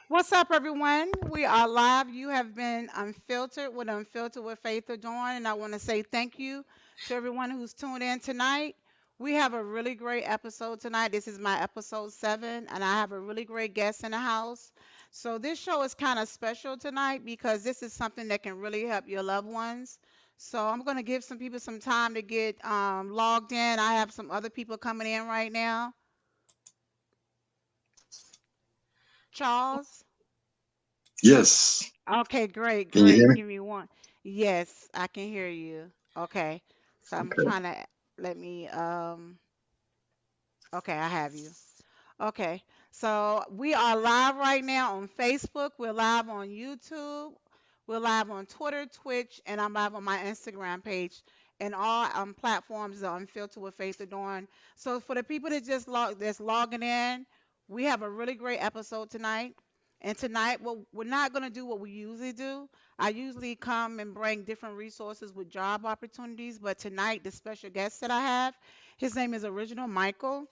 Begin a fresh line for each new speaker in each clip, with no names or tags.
What's up, everyone? We are live. You have been Unfiltered with Faith Adorne, and I want to say thank you to everyone who's tuned in tonight. We have a really great episode tonight. This is my episode 7, and I have a really great guest in the house. So this show is kind of special tonight because this is something that can really help your loved ones. So I'm going to give some people some time to get logged in. I have some other people coming in right now. Charles.
Yes.
Okay, great,
Can you hear
great.
me?
Give me one. Yes, I can hear you. Okay. So I'm
Okay.
trying to let me okay, I have you. Okay. So we are live right now on Facebook. We're live on YouTube. We're live on Twitter, Twitch, and I'm live on my Instagram page. And all platforms are Unfiltered with Faith Adorn. So for the people that that's logging in, we have a really great episode tonight. And tonight, well, we're not going to do what we usually do. I usually come and bring different resources with job opportunities, but tonight, the special guest that I have, his name is Original Michael,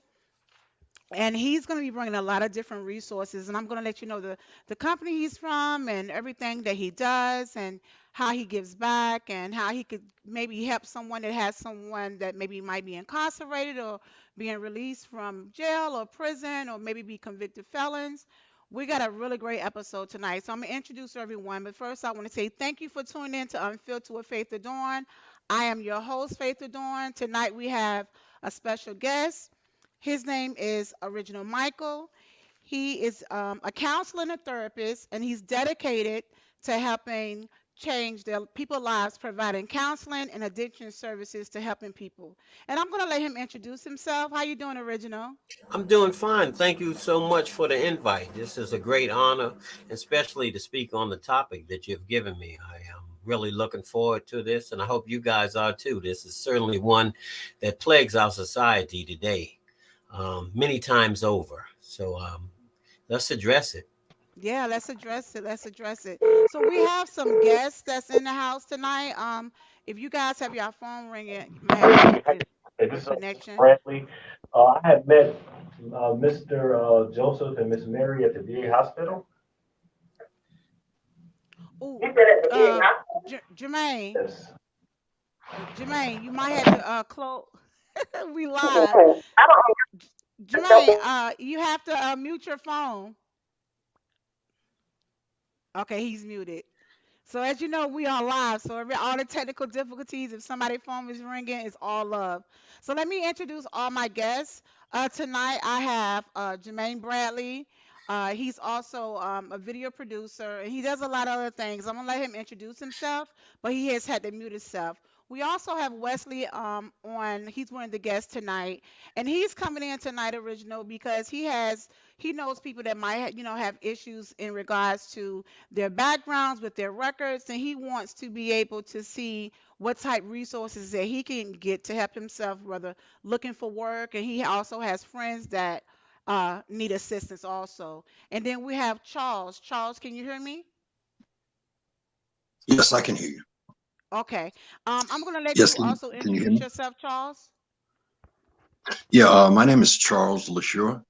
and he's going to be bringing a lot of different resources, and I'm going to let you know the company he's from and everything that he does and how he gives back and how he could maybe help someone that has someone that maybe might be incarcerated or being released from jail or prison or maybe be convicted felons. We got a really great episode tonight, so I'm going to introduce everyone, but first I want to say thank you for tuning in to Unfiltered with Faith Adorn. I am your host, Faith Adorn. Tonight we have a special guest. His name is Original Michael. He is a counselor and a therapist, and he's dedicated to helping change their people's lives, providing counseling and addiction services to helping people. And I'm going to let him introduce himself. How you doing, Original?
I'm doing fine. Thank you so much for the invite. This is a great honor, especially to speak on the topic that you've given me. I am really looking forward to this, and I hope you guys are too. This is certainly one that plagues our society today, many times over. So let's address it.
Yeah, let's address it. Let's address it. So we have some guests that's in the house tonight. If you guys have your phone ringing, you might have difficulty
Hey, this is
connection.
Bradley. I have met Mr. Joseph and Miss Mary at the VA hospital.
Oh,
You said at the VA
uh,
hospital?
Jermaine,
Yes.
Jermaine, you might have to close. We live.
I
Jermaine,
don't.
you have to mute your phone. Okay, he's muted. So as you know, we are live. So all the technical difficulties, if somebody's phone is ringing, it's all love. So let me introduce all my guests. Tonight I have Jermaine Bradley. He's also a video producer, and he does a lot of other things. I'm gonna let him introduce himself, but he has had to mute himself. We also have Wesley on. He's one of the guests tonight, and he's coming in tonight, original, because he knows people that might have issues in regards to their backgrounds with their records, and he wants to be able to see what type resources that he can get to help himself, whether looking for work, and he also has friends that need assistance also. And then we have Charles. Charles, can you hear me?
Yes, I can hear you.
Okay. I'm gonna let
Yes,
you also
can you hear
introduce
me?
yourself, Charles.
Yeah, my name is Charles LaSure.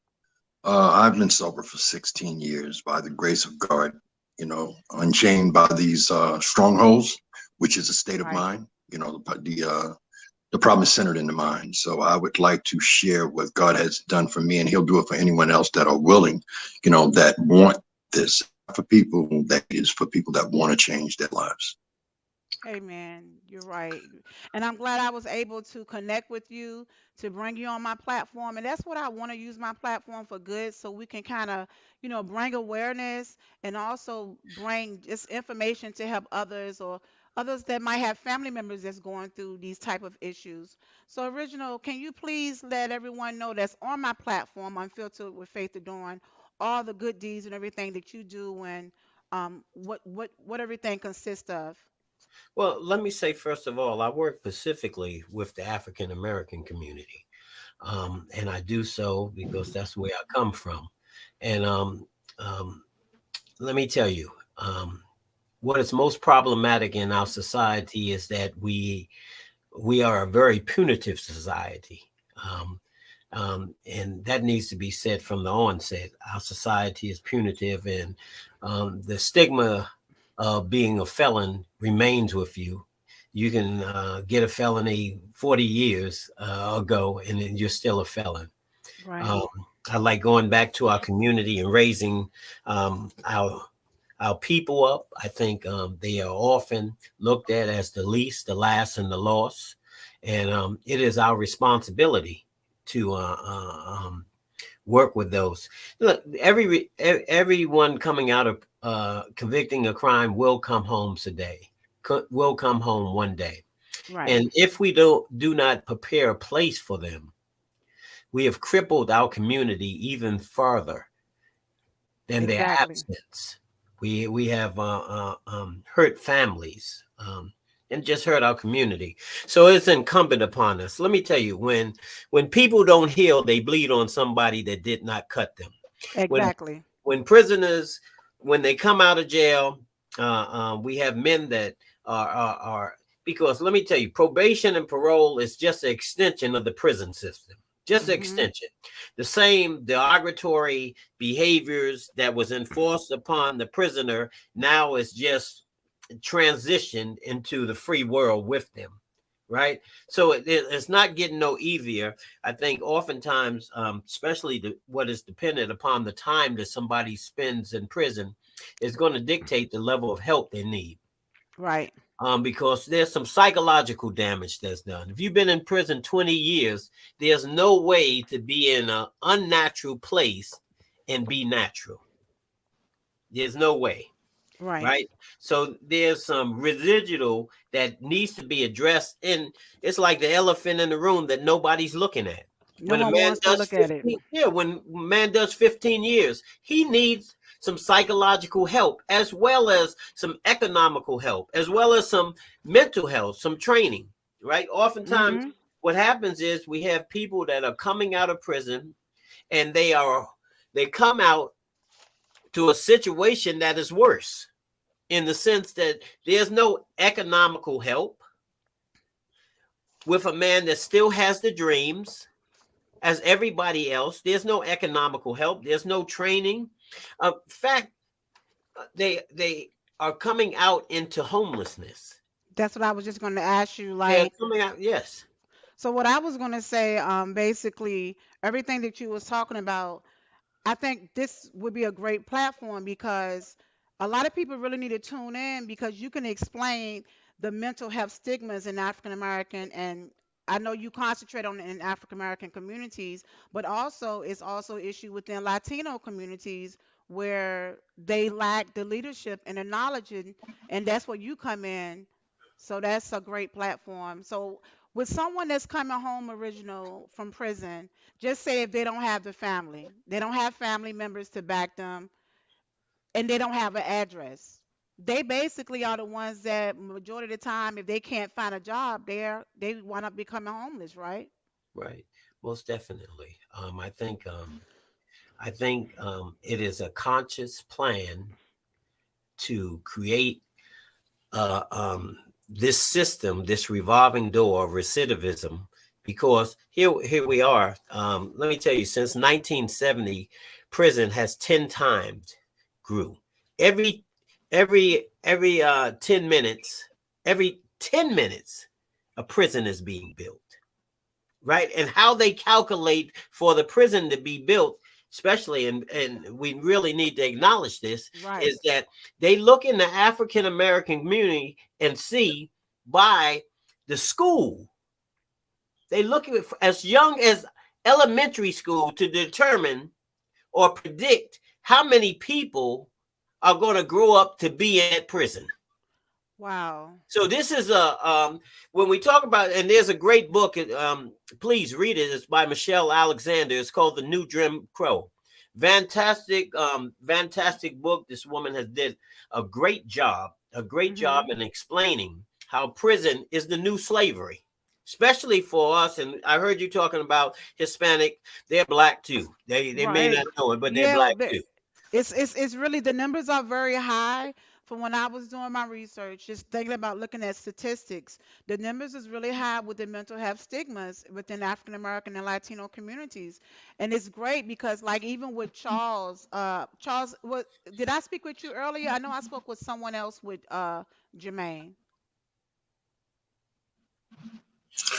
I've been sober for 16 years by the grace of God, unchained by these strongholds, which is a state of
Right.
mind. The problem is centered in the mind. So I would like to share what God has done for me, and He'll do it for anyone else that are willing, that want this. For people that is for people that want to change their lives.
Amen. You're right. And I'm glad I was able to connect with you to bring you on my platform. And that's what I want to use my platform for good so we can kind of, bring awareness and also bring just information to help others or others that might have family members that's going through these type of issues. So Original, can you please let everyone know that's on my platform, Unfiltered with Faith Adorne, all the good deeds and everything that you do and what everything consists of?
Well, let me say first of all, I work specifically with the African American community, and I do so because that's where I come from. And um, let me tell you, what is most problematic in our society is that we are a very punitive society. And that needs to be said from the onset. Our society is punitive, and the stigma of being a felon remains with you. You can get a felony 40 years ago, and then you're still a felon.
Right.
Um, I like going back to our community and raising our people up. I think they are often looked at as the least, the last, and the lost, and it is our responsibility to work with those. Look, everyone coming out of convicting a crime will come home today. Will come home one day,
Right.
and if we do not prepare a place for them, we have crippled our community even further than their
Exactly.
absence. We have hurt families. And just hurt our community. So it's incumbent upon us. Let me tell you, when people don't heal, they bleed on somebody that did not cut them. When
Exactly.
when prisoners, when they come out of jail, we have men that are because let me tell you, probation and parole is just an extension of the prison system. Just an
Mhm.
extension. The same derogatory behaviors that was enforced upon the prisoner now is just transitioned into the free world with them, right? So it's not getting no easier. I think oftentimes, especially what is dependent upon the time that somebody spends in prison, is going to dictate the level of help they need.
Right.
Because there's some psychological damage that's done. If you've been in prison 20 years, there's no way to be in an unnatural place and be natural. There's no way.
Right.
Right. So there's some residual that needs to be addressed. And it's like the elephant in the room that nobody's looking at.
No
When a
one
man
wants to
does
look at it.
15, yeah, when a man does 15 years, he needs some psychological help as well as some economical help, as well as some mental health, some training. Right. Oftentimes,
Mhm.
what happens is we have people that are coming out of prison and they come out to a situation that is worse in the sense that there's no economical help with a man that still has the dreams as everybody else. There's no economical help. There's no training. In fact, they are coming out into homelessness.
That's what I was just going to ask you.
They are
Like,
coming out. Yes.
so what I was going to say, basically, everything that you was talking about, I think this would be a great platform because a lot of people really need to tune in because you can explain the mental health stigmas in African American, and I know you concentrate on it in African American communities, but also it's also issue within Latino communities where they lack the leadership and the knowledge, and that's where you come in. So that's a great platform. So with someone that's coming home original from prison, just say if they don't have the family, they don't have family members to back them, and they don't have an address. They basically are the ones that majority of the time, if they can't find a job, they wind up becoming homeless, right?
Right. Most definitely. I think it is a conscious plan to create this system, this revolving door of recidivism, because here we are. Let me tell you, since 1970, prison has 10 times grew. Every every 10 minutes, every 10 minutes, a prison is being built, right? And how they calculate for the prison to be built, especially, and we really need to acknowledge this,
Right.
is that they look in the African American community and see by the school, they look at it as young as elementary school to determine or predict how many people are going to grow up to be in that prison.
Wow.
So this is when we talk about, and there's a great book, please read it. It's by Michelle Alexander. It's called The New Jim Crow. Fantastic book. This woman has did a great job
Mhm.
in explaining how prison is the new slavery, especially for us. And I heard you talking about Hispanic. They're black too. They may
Right.
not know it, but they're
Yeah,
black too.
it's really the numbers are very high. From when I was doing my research, just thinking about looking at statistics, the numbers is really high with the mental health stigmas within African American and Latino communities. And it's great because like even with Charles, what did I speak with you earlier? I know I spoke with someone else with Jermaine.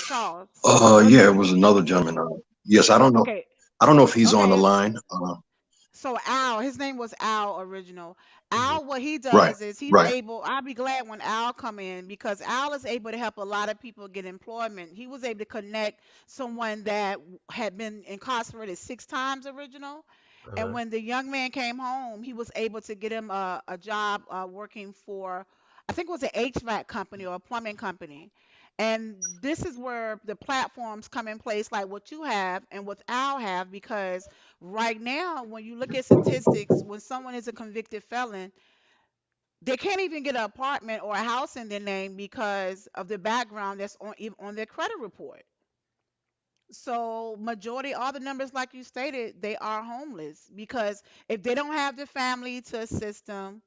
Charles. Was
Yeah,
it
it was another gentleman. Yes, I don't know.
okay.
I don't know if he's on the
Okay,
line.
so Al, his name was Al original.
Mhm.
Al, what he
Right,
does is he's
right.
able. I'll be glad when Al come in because Al is able to help a lot of people get employment. He was able to connect someone that had been incarcerated 6 times original, and
Uh-huh.
when the young man came home, he was able to get him a job working for, I think it was an HVAC company or a plumbing company. And this is where the platforms come in place, like what you have and what Al have, because right now, when you look at statistics, when someone is a convicted felon, they can't even get an apartment or a house in their name because of the background that's on their credit report. So majority, all the numbers like you stated, they are homeless because if they don't have the family to assist them,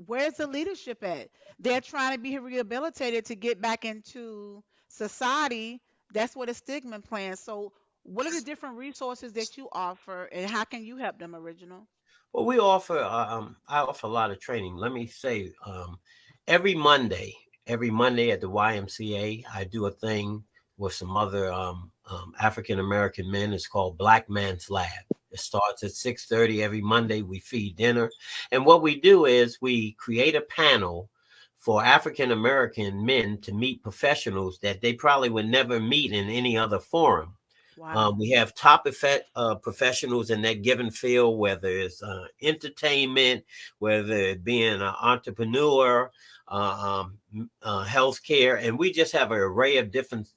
where's the leadership at? They're trying to be rehabilitated to get back into society. That's what a stigma plan. So what are the different resources that you offer and how can you help them, original?
Well, we offer. I offer a lot of training. Let me say, every Monday, every Monday at the YMCA, I do a thing with some other African American men. It's called Black Man's Lab. It starts at 6:30 every Monday. We feed dinner, and what we do is we create a panel for African American men to meet professionals that they probably would never meet in any other forum.
Wow.
We have top professionals in that given field, whether it's entertainment, whether it being an entrepreneur, healthcare, and we just have an array of different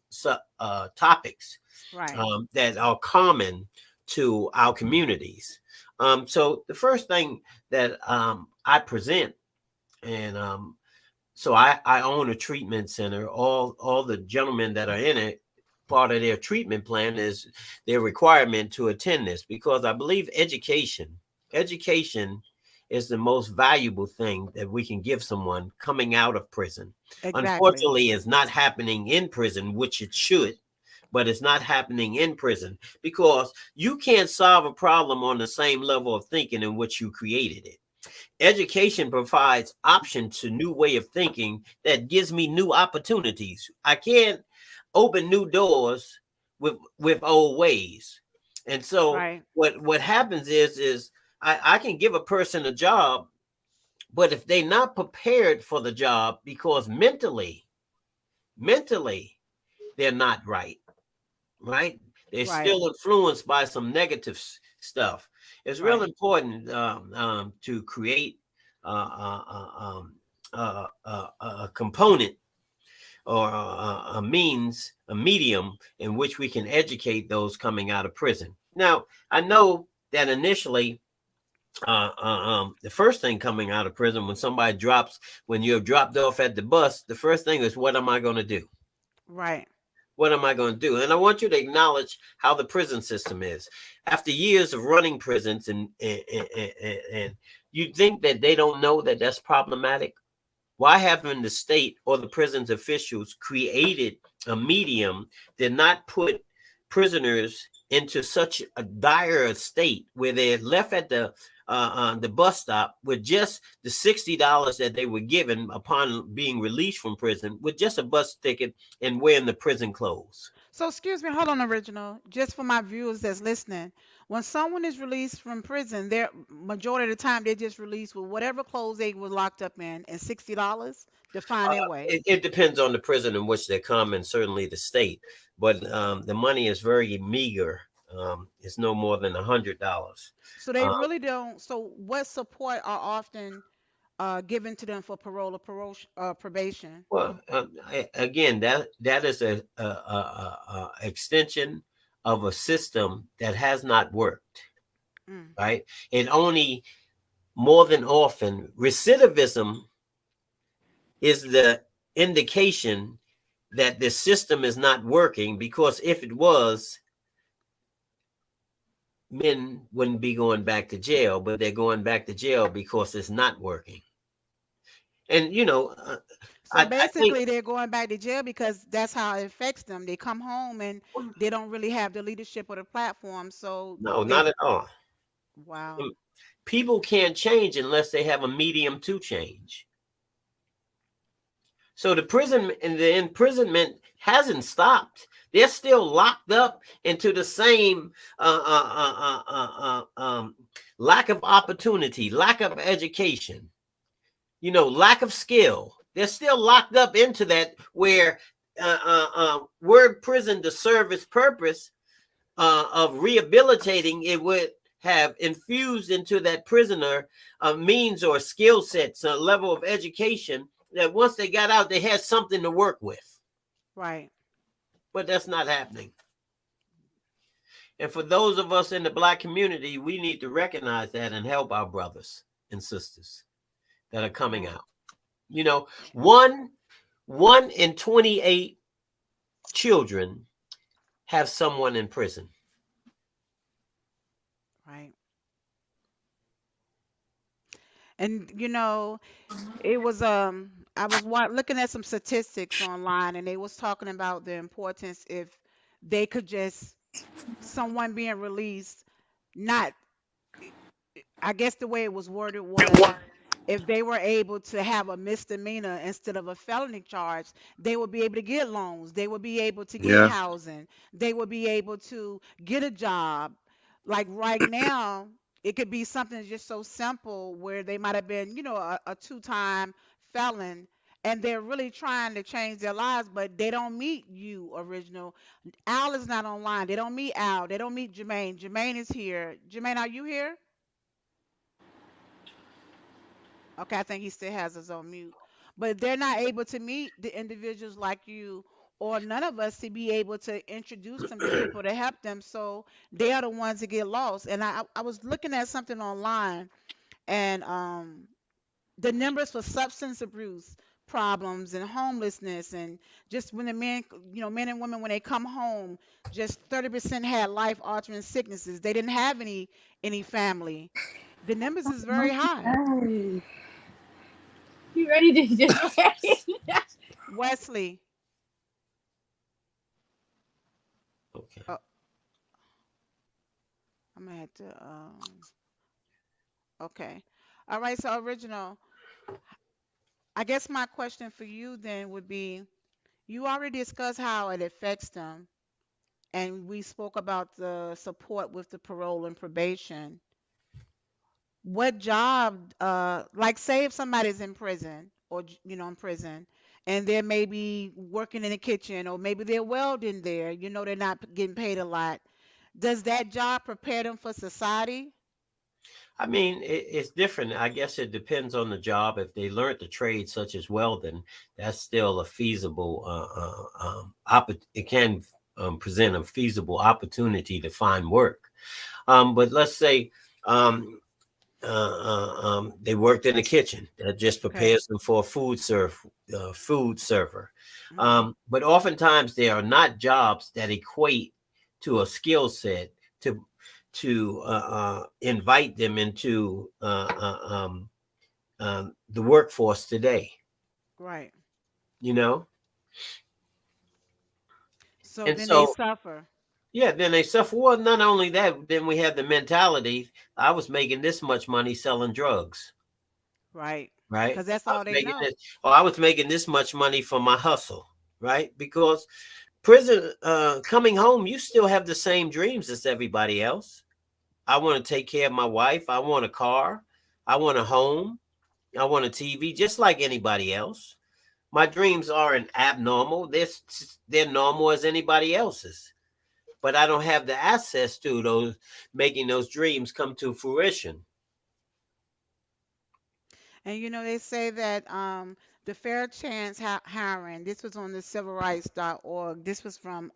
topics
Right.
that are common to our communities. So the first thing that I present, and so I own a treatment center. All the gentlemen that are in it, part of their treatment plan is their requirement to attend this because I believe education is the most valuable thing that we can give someone coming out of prison.
Exactly.
Unfortunately, it's not happening in prison, which it should, but it's not happening in prison because you can't solve a problem on the same level of thinking in which you created it. Education provides option to new way of thinking that gives me new opportunities. I can't open new doors with old ways. And so
Right.
what happens is I can give a person a job, but if they're not prepared for the job because mentally they're not right? They're
Right.
still influenced by some negative stuff. It's real
Right.
important to create a component. or a means, a medium in which we can educate those coming out of prison. Now, I know that initially, the first thing coming out of prison, when you're dropped off at the bus, the first thing is, what am I going to do?
Right.
What am I going to do? And I want you to acknowledge how the prison system is. After years of running prisons, and you think that they don't know that that's problematic? Why haven't the state or the prison's officials created a medium that not put prisoners into such a dire state where they're left at the bus stop with just the $60 that they were given upon being released from prison, with just a bus ticket and wearing the prison clothes?
So excuse me, hold on, original. Just for my viewers that's listening, when someone is released from prison, they're majority of the time they're just released with whatever clothes they were locked up in and $60 to find their way.
It depends on the prison in which they come, and certainly the state, but the money is very meager. It's no more than $100.
So they really don't. So what support are often given to them for parole or probation?
Well, again, that is a extension of a system that has not worked,
Mm,
right? It only, more than often, recidivism is the indication that the system is not working, because if it was, men wouldn't be going back to jail, but they're going back to jail because it's not working. And
So
I think,
basically, they're going back to jail because that's how it affects them. They come home and they don't really have the leadership or the platform. So
no,
they,
not at all.
wow,
People can't change unless they have a medium to change. So the imprisonment hasn't stopped. They're still locked up into the same lack of opportunity, lack of education, lack of skill. They're still locked up into that, where were prison to serve its purpose of rehabilitating, it would have infused into that prisoner means or skill sets, a level of education, that once they got out, they had something to work with.
right.
But that's not happening. And for those of us in the Black community, we need to recognize that and help our brothers and sisters that are coming
Right.
out. One in 28 children have someone in prison.
Right. And it was I was looking at some statistics online and they was talking about the importance if they could just someone being released, not, I guess the way it was worded was, if they were able to have a misdemeanor instead of a felony charge, they would be able to get loans, they would be able to get
Yeah.
housing, they would be able to get a job. Like right now, it could be something just so simple where they might have been, a two-time felon and they're really trying to change their lives, but they don't meet you, original. Al is not online. They don't meet Al. They don't meet Jermaine. Jermaine is here. Jermaine, are you here? Okay, I think he still has us on mute. But they're not able to meet the individuals like you or none of us to be able to introduce them to people to help them. So they are the ones that get lost. And I was looking at something online and the numbers for substance abuse problems and homelessness and just when the men, men and women when they come home, just 30% had life altering sicknesses. They didn't have any family. The numbers is very high.
Hey, you ready to just
Wesley,
Okay.
oh, I'm gonna have to. Okay, all right. So original, I guess my question for you then would be: you already discussed how it affects them, and we spoke about the support with the parole and probation. What job, like, say if somebody's in prison or in prison, and they're maybe working in the kitchen or maybe they're welding there, they're not getting paid a lot. Does that job prepare them for society?
I mean, it's different. I guess it depends on the job. If they learned the trade, such as welding, that's still a feasible. It can present a feasible opportunity to find work. But let's say they worked in the kitchen. That just
Okay.
prepares them for a food server.
Hmm.
But oftentimes there are not jobs that equate to a skill set to invite them into the workforce today.
Right.
You know,
So
and
then they
so
suffer.
yeah, then they suffer. Well, not only that, then we have the mentality. I was making this much money selling drugs.
Right.
Right?
Because that's
I
all
was
they
making
know.
this, or I was making this much money for my hustle, right? Because prison, coming home, you still have the same dreams as everybody else. I want to take care of my wife. I want a car. I want a home. I want a TV, just like anybody else. My dreams aren't abnormal. They're normal as anybody else's. But I don't have the access to those, making those dreams come to fruition.
And they say that the fair chance hiring, this was on the civilrights.org. This was from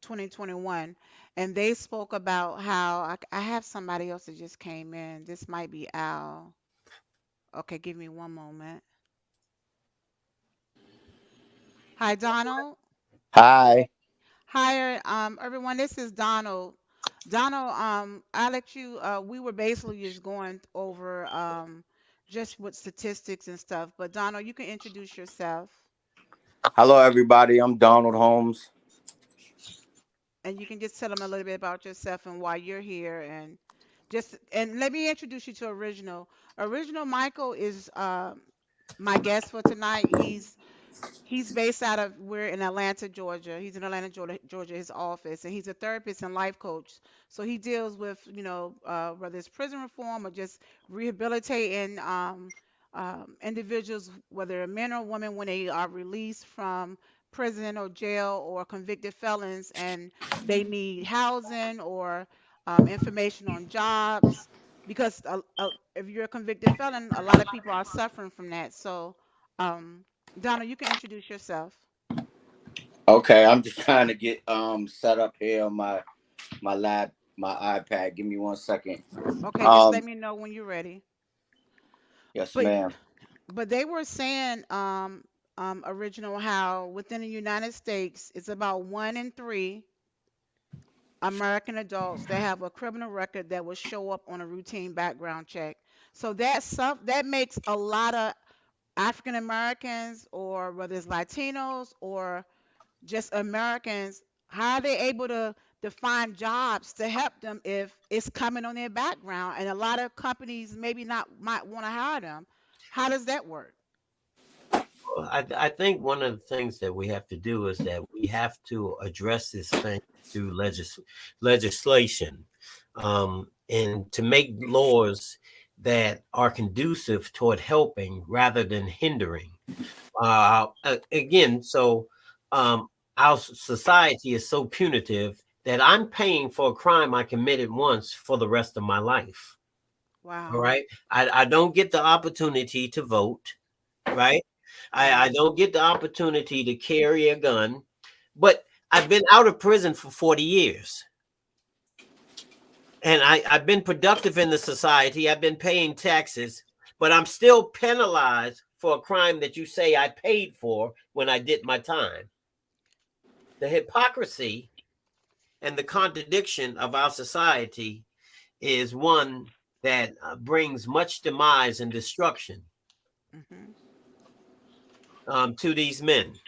2021. And they spoke about how I have somebody else that just came in. This might be Al. Okay, give me one moment. Hi, Donald.
Hi.
Hi, everyone. This is Donald. Donald, I let you. We were basically just going over just with statistics and stuff. But Donald, you can introduce yourself,
Hello, everybody. I'm Donald Holmes.
and you can just tell them a little bit about yourself and why you're here, and let me introduce you to Original. Original Michael is my guest for tonight. He's based out of, we're in Atlanta, Georgia. He's in Atlanta, Georgia, his office, and he's a therapist and life coach. So he deals with, whether it's prison reform or just rehabilitating individuals, whether men or women, when they are released from prison or jail or convicted felons, and they need housing or information on jobs. Because if you're a convicted felon, a lot of people are suffering from that. So, Donna, you can introduce yourself.
Okay, I'm just trying to get set up here on my lab, my iPad. Give me 1 second.
Okay, just let
Um,
me know when you're ready.
yes,
But
ma'am.
but they were saying, original, how within the United States, it's about 1 in 3 American adults that have a criminal record that will show up on a routine background check. So that makes a lot of African Americans, or whether it's Latinos or just Americans, how are they able to find jobs to help them if it's coming on their background? And a lot of companies maybe not might want to hire them. How does that work?
I think one of the things that we have to do is that we have to address this thing through legislation, and to make laws that are conducive toward helping rather than hindering. Again, so our society is so punitive that I'm paying for a crime I committed once for the rest of my life. All
Wow.
right. I don't get the opportunity to vote, right? I
Right.
don't get the opportunity to carry a gun, but I've been out of prison for 40 years. And I've been productive in the society. I've been paying taxes, but I'm still penalized for a crime that you say I paid for when I did my time. The hypocrisy and the contradiction of our society is one that brings much demise and destruction
Hmm.
to these men.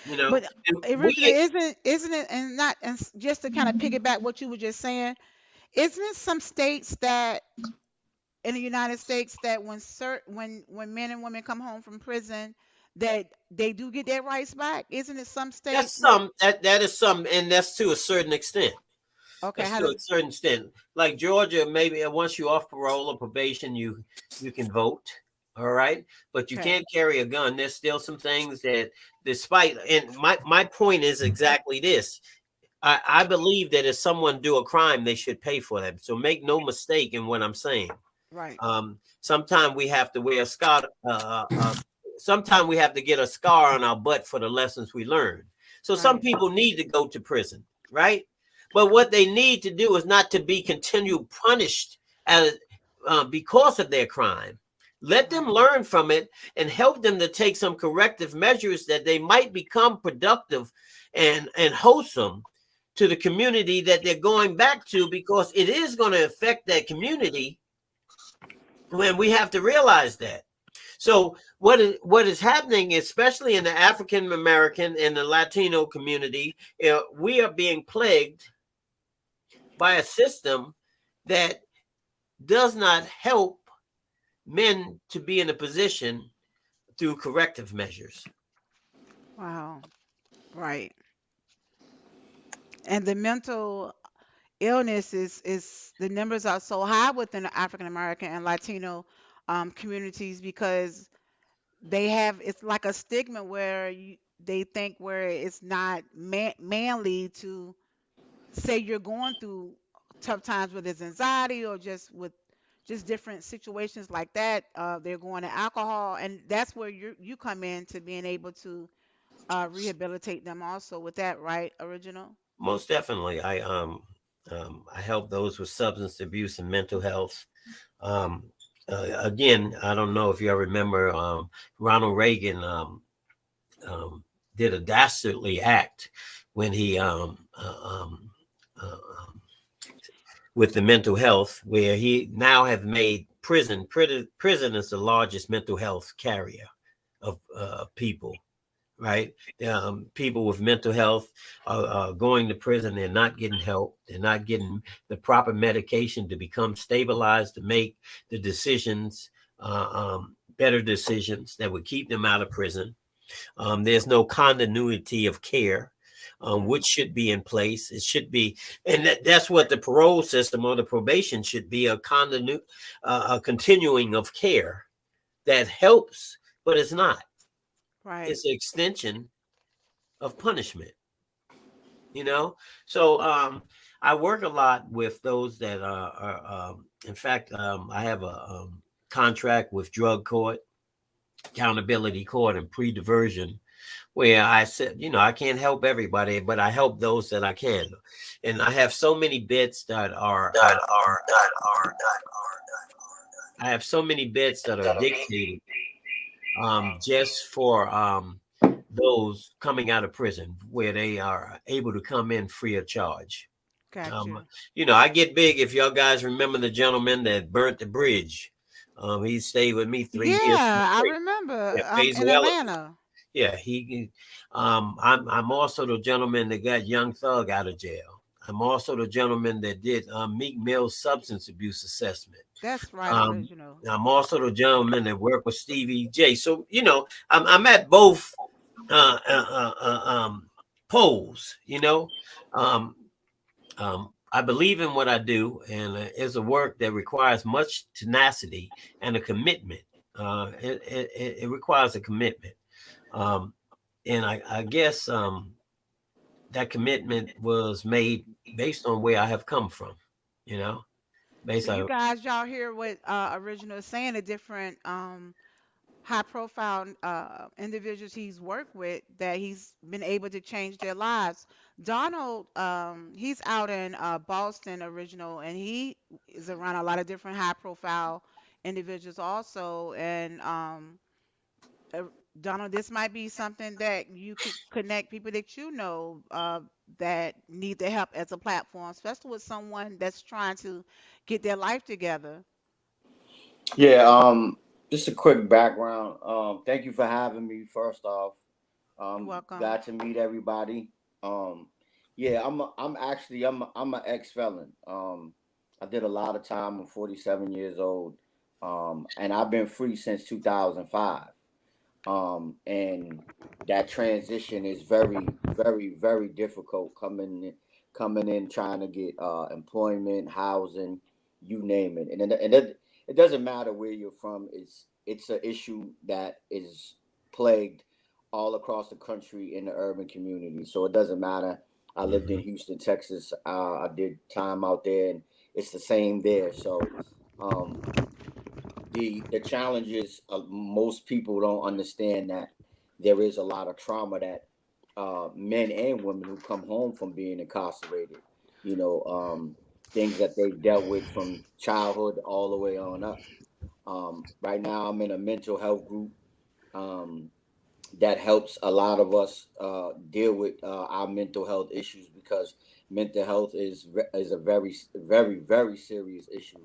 You know,
But
and
originally,
we
isn't it, and not and just to kind of piggyback what you were just saying, isn't it some states that in the United States that when men and women come home from prison, that they do get their rights back? Isn't it some
that's
states?
some that is some, and that's to a certain extent.
Okay,
That's
how
to a
does
certain extent. Like Georgia, maybe once you're off parole or probation, you can vote. All right, but you
okay.
can't carry a gun. There's still some things that, despite, and my point is exactly this: I believe that if someone do a crime, they should pay for that. So make no mistake in what I'm saying.
Right.
Sometimes we have to wear a scar. Sometimes we have to get a scar on our butt for the lessons we learn. So some
Right.
people need to go to prison, right? But what they need to do is not to be continued punished as because of their crime. Let them
Right.
learn from it and help them to take some corrective measures that they might become productive and wholesome to the community that they're going back to, because it is going to affect that community when we have to realize that. So what is happening, especially in the African American and the Latino community, we are being plagued by a system that does not help men to be in a position through corrective measures.
Wow. Right. And the mental illness is the numbers are so high within the African American and Latino communities because they have it's like a stigma where they think where it's not manly to say you're going through tough times with his anxiety or just with just different situations like that. They're going to alcohol, and that's where you come in to being able to rehabilitate them also with that, right? Original.
Most definitely, I help those with substance abuse and mental health. Um, Again, I don't know if you all remember, Ronald Reagan um, did a dastardly act when he with the mental health, where he now have made prison is the largest mental health carrier of people, right? People with mental health are going to prison. They're not getting help. They're not getting the proper medication to become stabilized to make the decisions, better decisions that would keep them out of prison. There's no continuity of care,
Right.
which should be in place. It should be, and that's what the parole system or the probation should be, a continuing of care that helps, but it's not.
Right.
It's an extension of punishment, you know? So I work a lot with those that are in fact, I have a contract with drug court, accountability court, and pre-diversion, where I said, I can't help everybody, but I help those that I can. And I have so many bits that are I have so many bits that are dictated just for those coming out of prison, where they are able to come in free of charge.
Got
Um,
you.
I get big. If y'all guys remember the gentleman that burnt the bridge, he stayed with me 3 years
Yeah, I
straight.
remember
Yeah,
in
Pazuela.
Atlanta.
Yeah, I'm also the gentleman that got Young Thug out of jail. I'm also the gentleman that did Meek Mill's substance abuse assessment.
That's right,
Um,
original.
I'm also the gentleman that worked with Stevie J. So I'm at both uh, uh, uh, uh, um, poles. Um, I believe in what I do, and it's a work that requires much tenacity and a commitment. It requires a commitment, um, and I guess that commitment was made based on where I have come from. You know,
So
based
you
on
guys, y'all hear what original is saying? The different high profile individuals he's worked with that he's been able to change their lives. Donald, he's out in Boston, original, and he is around a lot of different high profile individuals also. And uh, Donald, this might be something that you could connect people that you know that need the help as a platform, especially with someone that's trying to get their life together.
Yeah, just a quick background. Thank you for having me. First off,
You're welcome.
glad to meet everybody. Um, yeah, I'm an ex felon. I did a lot of time. I'm 47 years old, and I've been free since 2005. And that transition is very, very, very difficult coming in trying to get employment, housing, you name it, it doesn't matter where you're from. It's an issue that is plagued all across the country in the urban community. So it doesn't matter I lived in
Mhm.
Houston, Texas. I did time out there, and it's the same there. So um, the challenge is most people don't understand that there is a lot of trauma that men and women who come home from being incarcerated, you know, things that they've dealt with from childhood all the way on up. Right now, I'm in a mental health group um, that helps a lot of us deal with our mental health issues because mental health is a very serious issue,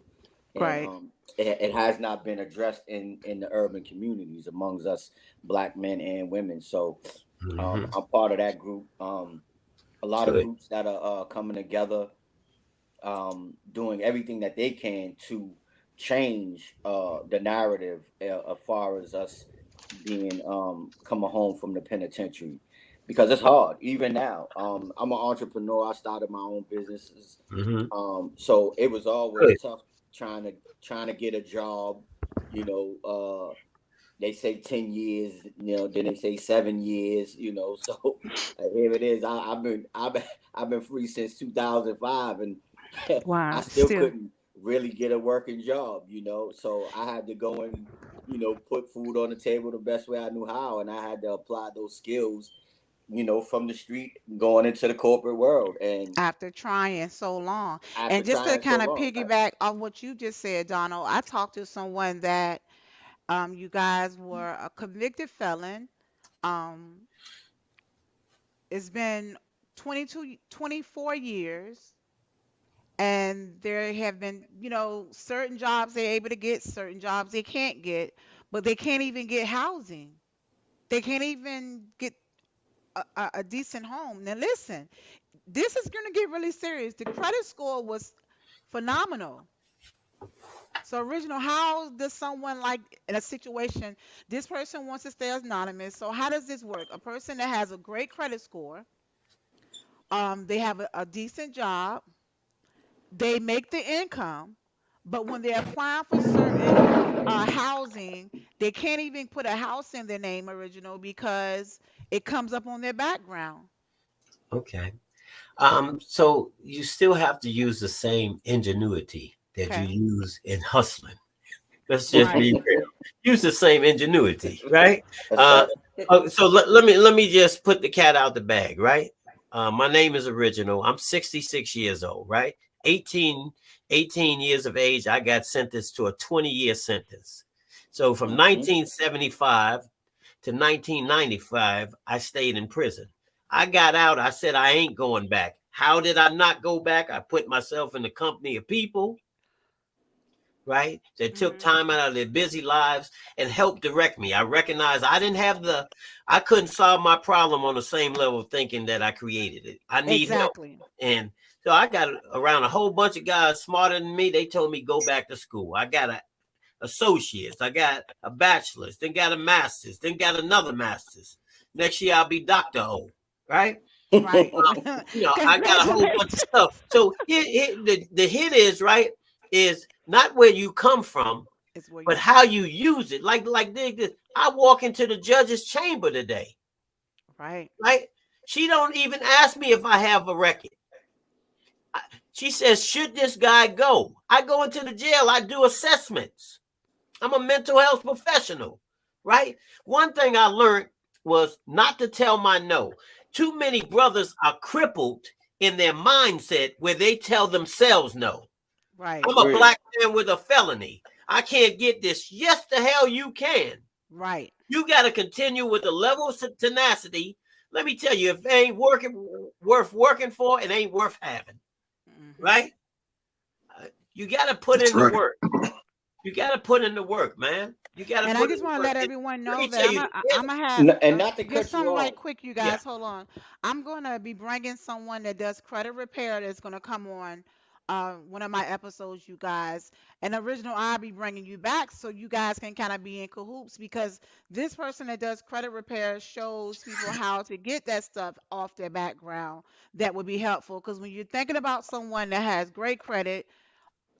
and
Right.
it has not been addressed in the urban communities amongst us Black men and women. So
Mhm.
I'm part of that group. A lot of
Good.
groups that are coming together, doing everything that they can to change the narrative as far as us being coming home from the penitentiary, because it's hard even now. I'm an entrepreneur. I started my own businesses,
Mhm.
so it was always
Good.
tough trying to get a job. You know, they say 10 years. You know, then they say 7 years. You know, so here it is. I've been free since 2005, and I
Wow.
still
Still.
couldn't really get a working job. You know, so I had to go and put food on the table the best way I knew how, and I had to apply those skills. From the street going into the corporate world, and
After trying so long.
after
And just to
trying so
kind of
long.
piggyback on what you just said, Donald, I talked to someone that you guys were a convicted felon. Um, it's been 22, 24 years, and there have been, certain jobs they're able to get, certain jobs they can't get, but they can't even get housing. They can't even get a decent home. Now, listen, this is going to get really serious. The credit score was phenomenal. So, original, how does someone like in a situation, this person wants to stay anonymous. So, how does this work? A person that has a great credit score, they have a decent job, they make the income, but when they're applying for certain housing, they can't even put a house in their name original because it comes up on their background.
Okay. So you still have to use the same ingenuity that you
Okay.
use in hustling. Let's just
Right.
be real. Use the same ingenuity, right?
That's
Uh,
right.
so let me just put the cat out the bag, right? My name is Original. I'm 66 years old, right? 18 years of age, I got sentenced to a 20-year sentence. So from
Mhm.
1975 to 1995, I stayed in prison. I got out. I said, I ain't going back. How did I not go back? I put myself in the company of people, right? That took
Hmm.
time out of their busy lives and helped direct me. I recognized I couldn't solve my problem on the same level of thinking that I created it. I need help.
Exactly.
And so I got around a whole bunch of guys smarter than me. They told me go back to school. I got a associates. I got a bachelor's, then got a master's, then got another master's. Next year I'll be Dr. O, right?
Right.
I got a whole bunch of
Congratulations.
stuff. So the hit is right is not where you come from,
It's where
but
you
how you use it. Like I walk into the judge's chamber today,
right.
right? She don't even ask me if I have a record. She says, should this guy go? I go into the jail. I do assessments. I'm a mental health professional, right? One thing I learned was not to tell my no. Too many brothers are crippled in their mindset where they tell themselves no.
Right.
I'm a
Agreed.
black man with a felony. I can't get this. Yes, the hell you can.
Right.
You got to continue with the level of tenacity. Let me tell you, if it ain't worth working for, it ain't worth having,
Hmm.
right? You got to put
That's
in the
right.
work. You got to put in the work, man. You got to
And I
put in
just
the
want to
work.
let
And
everyone
let
know
me
that
tell
I'm
you,
a, I'm gonna have
And not to
just
cut you
something right
off.
quick, you
yeah,
guys. Hold on. I'm gonna be bringing someone that does credit repair that's gonna come on one of my episodes, you guys. And original, I'll be bringing you back so you guys can kind of be in cahoots because this person that does credit repair shows people how to get that stuff off their background. That would be helpful because when you're thinking about someone that has great credit,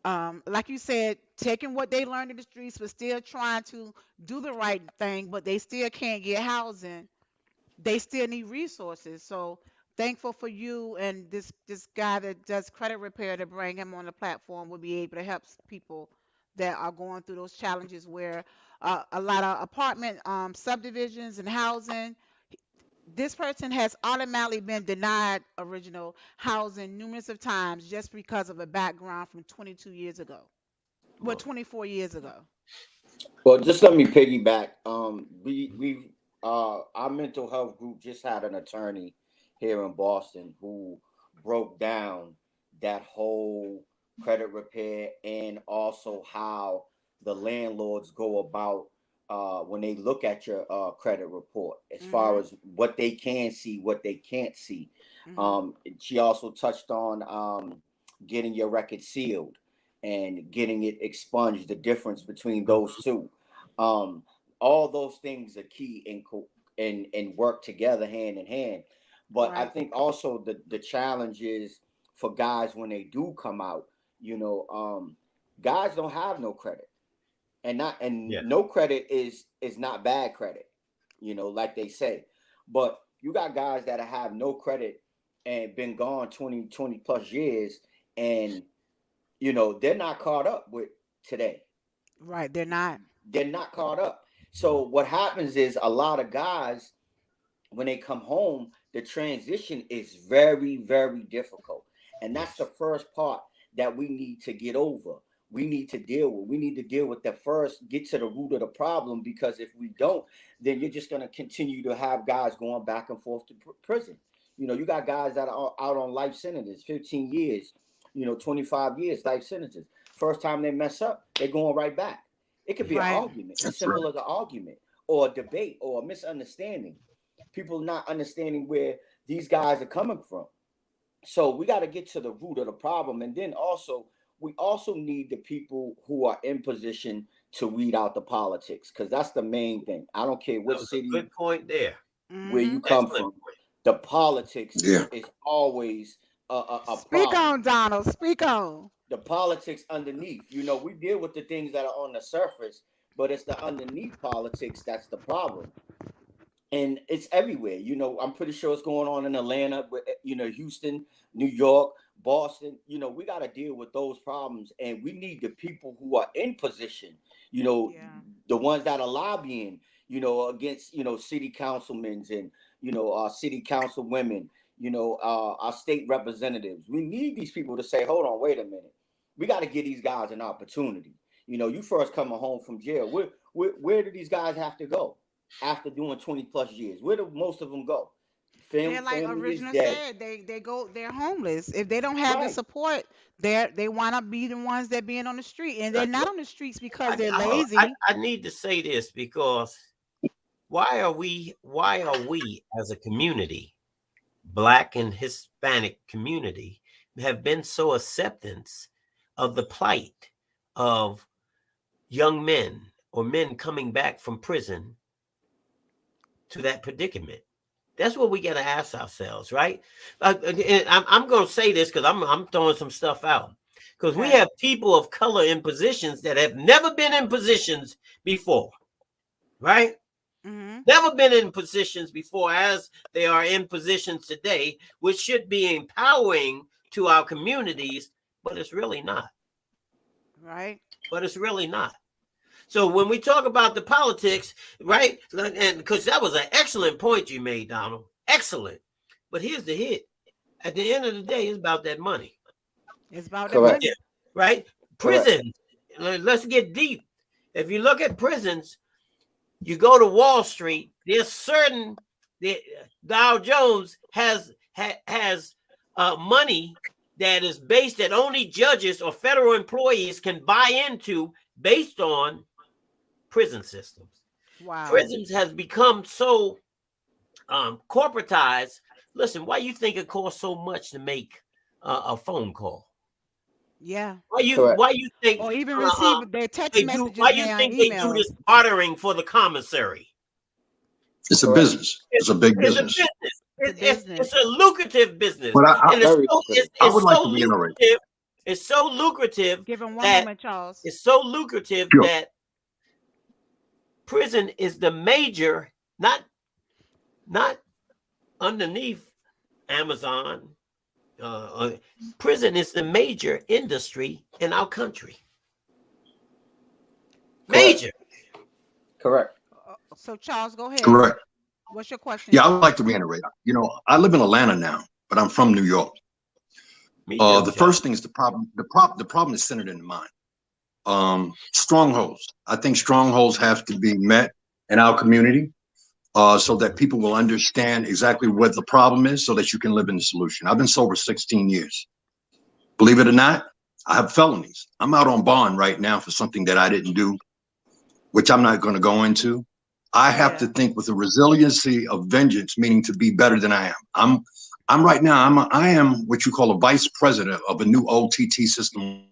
like you said, taking what they learned in the streets, but still trying to do the right thing, but they still can't get housing. They still need resources. So thankful for you and this guy that does credit repair to bring him on the platform will be able to help people that are going through those challenges where a lot of apartment subdivisions and housing. This person has automatically been denied original housing numerous of times just because of a background from 22 years ago. Well, 24 years ago.
Well, just let me piggyback. Our mental health group just had an attorney here in Boston who broke down that whole credit repair and also how the landlords go about when they look at your credit report, as far
Mhm.
as what they can see, what they can't see.
Mhm.
She also touched on getting your record sealed and getting it expunged, the difference between those two. Um, all those things are key and work together hand in hand. But I
Right.
think also the challenge is for guys when they do come out, guys don't have no credit. And
Yeah.
no credit is not bad credit, like they say. But you got guys that have no credit and been gone 20 plus years, and they're not caught up with today.
Right. They're not.
They're not caught up. So what happens is a lot of guys, when they come home, the transition is very, very difficult. And that's the
Yes.
first part that we need to get over. We need to deal with. We need to deal with the first, get to the root of the problem, because if we don't, then you're just going to continue to have guys going back and forth to prison. You got guys that are out on life sentences, 15 years, 25 years, life sentences. First time they mess up, they're going right back. It could be an
Right.
argument, as
That's right.
simple as an argument or a debate or a misunderstanding. People not understanding where these guys are coming from. So we got to get to the root of the problem. And then also, we also need the people who are in position to weed out the politics, because that's the main thing. I don't care
That
what
was a
city,
good point there.
where you
Mhm.
come
Excellent
from.
point.
The politics
Yeah.
is always a
Speak
problem.
on, Donald. Speak on.
The politics underneath, we deal with the things that are on the surface, but it's the underneath politics that's the problem. And it's everywhere. I'm pretty sure it's going on in Atlanta, Houston, New York, Boston. We got to deal with those problems, and we need the people who are in position.
Yeah.
The ones that are lobbying, against city councilmen and our city council women, our state representatives. We need these people to say, "Hold on, wait a minute. We got to give these guys an opportunity." You first coming home from jail. Where do these guys have to go after doing 20 plus years? Where do most of them go?
They're like
Family is
original
dead.
said. They're homeless. If they don't have the
Right.
support, they want to be the ones that being on the street, and they're not on the streets because they're
I,
lazy.
I need to say this because why are we as a community, Black and Hispanic community, have been so acceptance of the plight of young men or men coming back from prison to that predicament? That's what we got to ask ourselves, right? I'm going to say this because I'm throwing some stuff out, because we
Okay.
have people of color in positions that have never been in positions before, right?
Mhm.
Never been in positions before as they are in positions today, which should be empowering to our communities, but it's really not.
Right.
But it's really not. So when we talk about the politics, right? And because that was an excellent point you made, Donald. Excellent. But here's the hit. At the end of the day, it's about that money.
It's about the
Correct.
Yeah.
money.
Right?
Correct.
Prisons. Let's get deep. If you look at prisons, you go to Wall Street, there's certain the Dow Jones has money that is based that only judges or federal employees can buy into based on prison systems.
Wow.
Prisons has become so corporatized. Listen, why you think it costs so much to make a phone call?
Yeah.
Correct.
Why you think
Or even receive their text
they do? Why
messages
you
now and
think they do
emails.
this bartering for the commissary?
It's a
Correct.
business. It's a big
It's a
business.
business.
It's a
It's
business.
a lucrative business,
But
and it's
Very
so
lucrative.
I
it's
would like
so
to reiterate.
lucrative. It's so lucrative
Give him one
that
moment, Charles.
Sure.
prison is the major, not underneath. Amazon. Uh, Prison is the major industry in our country.
Correct.
Major.
Correct.
So Charles, go ahead.
Correct.
What's your question,
Yeah, I would like
Charles?
to reiterate. I live in Atlanta now, but I'm from New York.
Me too,
The
Charles.
first thing is the problem is centered in the mind. Strongholds. I think strongholds have to be met in our community, so that people will understand exactly what the problem is, so that you can live in the solution. I've been sober 16 years. Believe it or not, I have felonies. I'm out on bond right now for something that I didn't do, which I'm not going to go into. I have to
Yeah.
think with the resiliency of vengeance, meaning to be better than I am. I'm right now. I am what you call a vice president of a new OTT system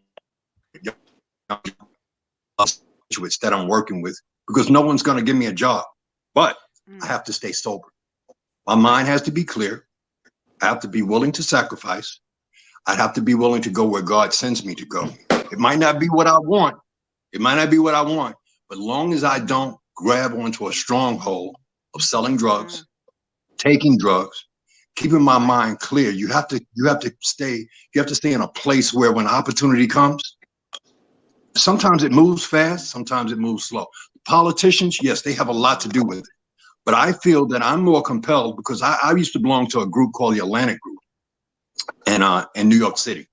that I'm working with, because no one's going to give me a job, but I
Mm.
have to stay sober. My mind has to be clear. I have to be willing to sacrifice. I have to be willing to go where God sends me to go. It might not be what I want. It might not be what I want, but long as I don't grab onto a stronghold of selling
Mm.
drugs, taking drugs, keeping my
Right.
mind clear, you have to stay in a place where when opportunity comes, sometimes it moves fast, sometimes it moves slow. Politicians, yes, they have a lot to do with it. But I feel that I'm more compelled because I used to belong to a group called the Atlantic Group in New York City.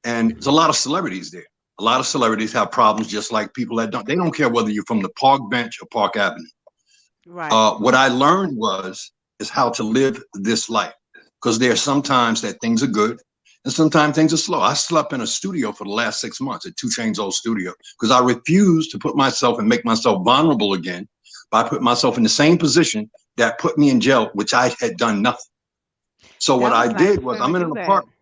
And there's a
Mhm.
lot of celebrities there. A lot of celebrities have problems just like people that don't. They don't care whether you're from the Park Bench or Park Avenue.
Right.
What I learned is how to live this life, because there are sometimes that things are good and sometimes things are slow. I slept in a studio for the last 6 months at Two Chain's old studio because I refused to put myself and make myself vulnerable again by putting myself in the same position that put me in jail, which I had done nothing. So what
That
I
was nice
did
of
was
him to
I'm in an
do that.
apartment.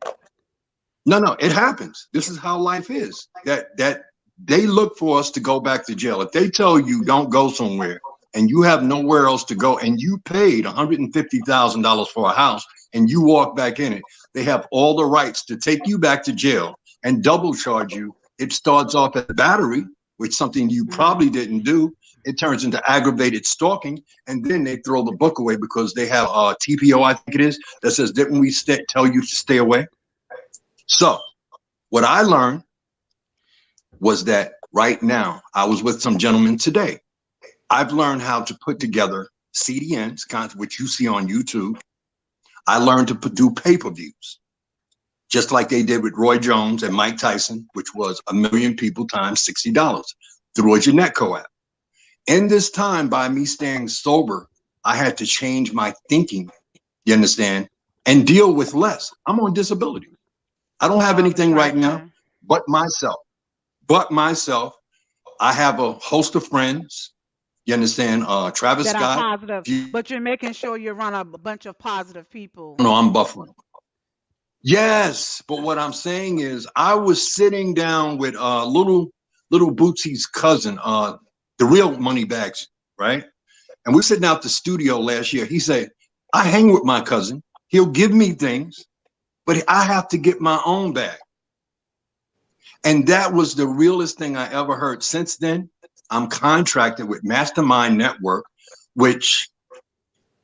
No, no, it happens. This is how life is. That they look for us to go back to jail. If they tell you don't go somewhere and you have nowhere else to go and you paid $150,000 for a house and you walk back in it, they have all the rights to take you back to jail and double charge you. It starts off as battery, which something you
Mm.
probably didn't do. It turns into aggravated stalking, and then they throw the book away because they have a TPO, I think it is, that says, "Didn't we tell you to stay away?" So what I learned was that right now, I was with some gentlemen today. I've learned how to put together CDNs, which you see on YouTube. I learned to do pay-per-views, just like they did with Roy Jones and Mike Tyson, which was 1 million people times $60 through a Genetco app. In this time, by me staying sober, I had to change my thinking, you understand, and deal with less. I'm on disability. I don't have
Law of
anything right now
attraction.
but myself. But myself, I have a host of friends. You understand? Travis
That are
Scott.
positive,
If you
but you're making sure you're around a bunch of positive people.
don't know, I'm buffering. Yes, but what I'm saying is, I was sitting down with little Bootsy's cousin, the real money bags, right? And we're sitting out the studio last year. He said, "I hang with my cousin. He'll give me things, but I have to get my own bag." And that was the realest thing I ever heard. Since then, I'm contracted with Mastermind Network, which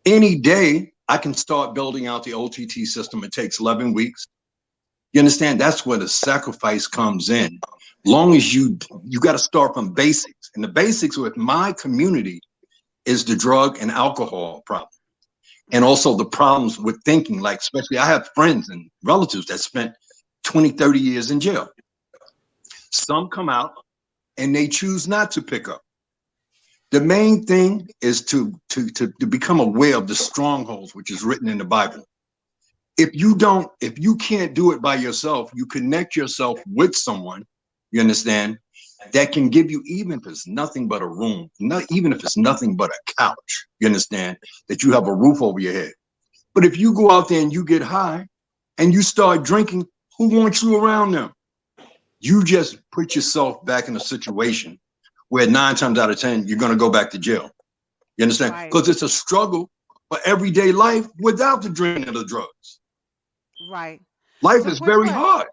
any day I can start building out the OTT system. It takes 11 weeks. You understand? That's where the sacrifice comes in. Long as you got to start from basics. And the basics with my community is the drug and alcohol problem. And
Mm.
also the problems with thinking, like especially I have friends and relatives that spent 20, 30 years in jail. Some come out and they choose not to pick up. The main thing is to become aware of the strongholds, which is written in the Bible. If you can't do it by yourself, you connect yourself with someone, you understand, that can give you, even if it's nothing but a room, not even if it's nothing but a couch, you understand, that you have a roof over your head. But if you go out there and you get high and you start drinking, who wants you around them? You just put yourself back in a situation where 9 times out of 10, you're going to go back to jail. You understand?
Right.
Because it's a struggle for everyday life without the drinking of the drugs.
Right.
Life
So
is
quick
very
question.
hard.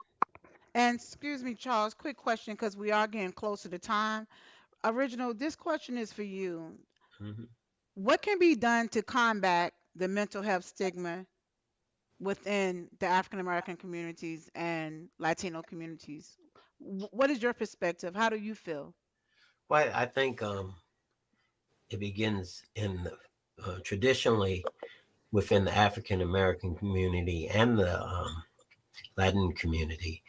And excuse me, Charles, quick question because we are getting closer to time. Original, this question is for you.
Mhm.
What can be done to combat the mental health stigma within the African American communities and Latino communities. What is your perspective? How do you feel?
Well, I think it begins in traditionally within the African American community and the Latin community.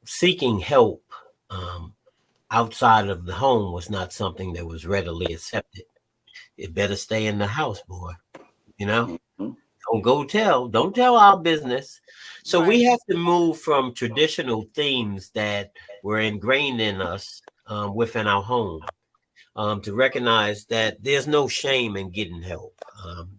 Seeking help outside of the home was not something that was readily accepted. It better stay in the house, boy. You know,
Mhm.
don't tell our business. So we
Right.
have to move from traditional themes that were ingrained in us within our home to recognize that there's no shame in getting help.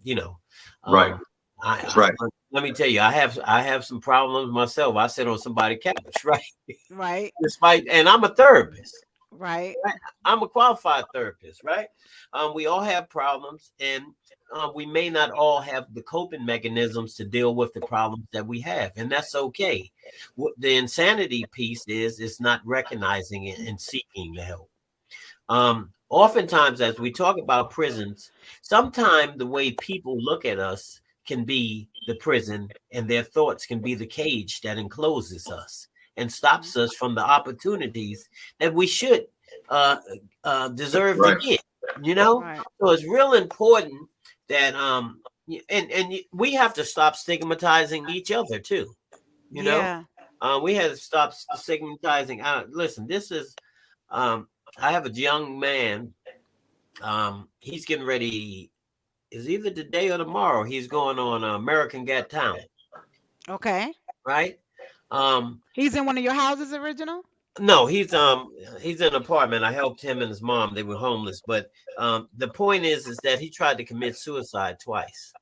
You know,
Right.
um,
That's
I
right.
let me tell you, I have some problems myself. I sit on somebody's couch, right?
Right.
Despite, and I'm a therapist.
Right.
Right? I'm a qualified therapist, right? We all have problems, and we may not all have the coping mechanisms to deal with the problems that we have, and that's okay. What the insanity piece is not recognizing it and seeking the help. Oftentimes, as we talk about prisons, sometimes the way people look at us can be the prison, and their thoughts can be the cage that encloses us and
Mhm.
stops us from the opportunities that we should uh, deserve to
Right.
get. You know,
Right.
so it's real important that we have to stop stigmatizing each other too. You know,
Yeah.
we have to stop stigmatizing. Listen, this is I have a young man. He's getting ready. Is either today or tomorrow. He's going on American Got Talent,
Okay.
right? Um,
He's in one of your houses, original?
no, he's in an apartment. I helped him and his mom. They were homeless, but the point is that he tried to commit suicide twice,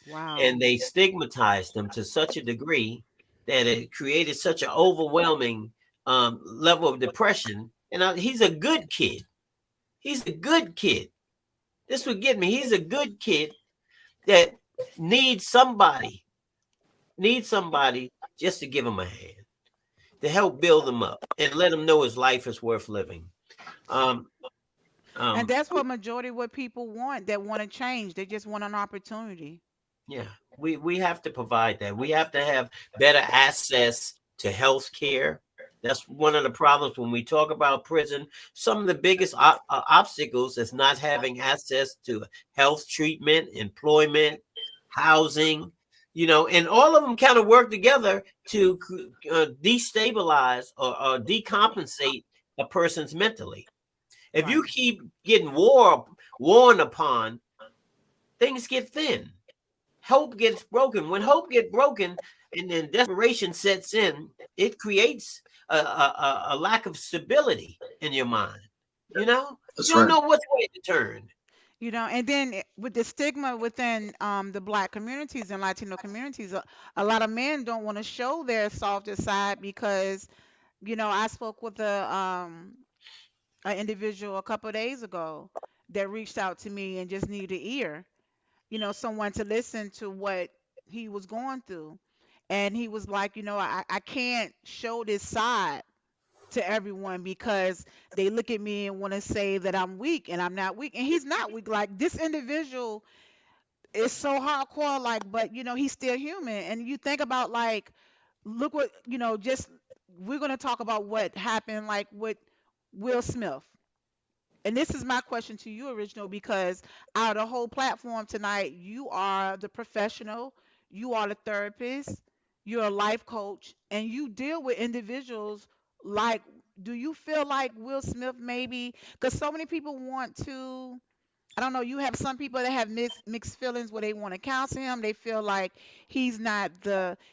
Wow.
and they stigmatized him to such a degree that it created such an overwhelming level of depression. And he's a good kid. He's a good kid. This would get me. He's a good kid that needs somebody, just to give him a hand, to help build him up and let him know his life is worth living. Um,
And
um,
that's what majority of what people want, that want to change. They just want an opportunity.
yeah, we have to provide that. We have to have better access to health care. That's one of the problems when we talk about prison. Some of the biggest obstacles is not having access to health treatment, employment, housing, and all of them kind of work together to destabilize or decompensate a person's mentally. If you
Right.
keep getting worn upon, things get thin. Hope gets broken. When hope gets broken and then desperation sets in, it creates a lack of stability in your mind. You know, you
That's
don't
right.
know which way to turn.
And then with the stigma within the black communities and Latino communities, a lot of men don't want to show their softer side because, I spoke with an individual a couple of days ago that reached out to me and just needed an ear, someone to listen to what he was going through. And he was like, I can't show this side to everyone because they look at me and want to say that I'm weak, and I'm not weak. And he's not weak. Like, this individual is so hardcore, like, but he's still human. And you think about, like, look what, just we're going to talk about what happened, like, with Will Smith. And this is my question to you, Original, because out of the whole platform tonight, you are the professional, you are the therapist, you're a life coach, and you deal with individuals. Like, do you feel like Will Smith maybe, because so many people want to, I don't know, you have some people that have mixed feelings where they want to counsel him. They feel like he's not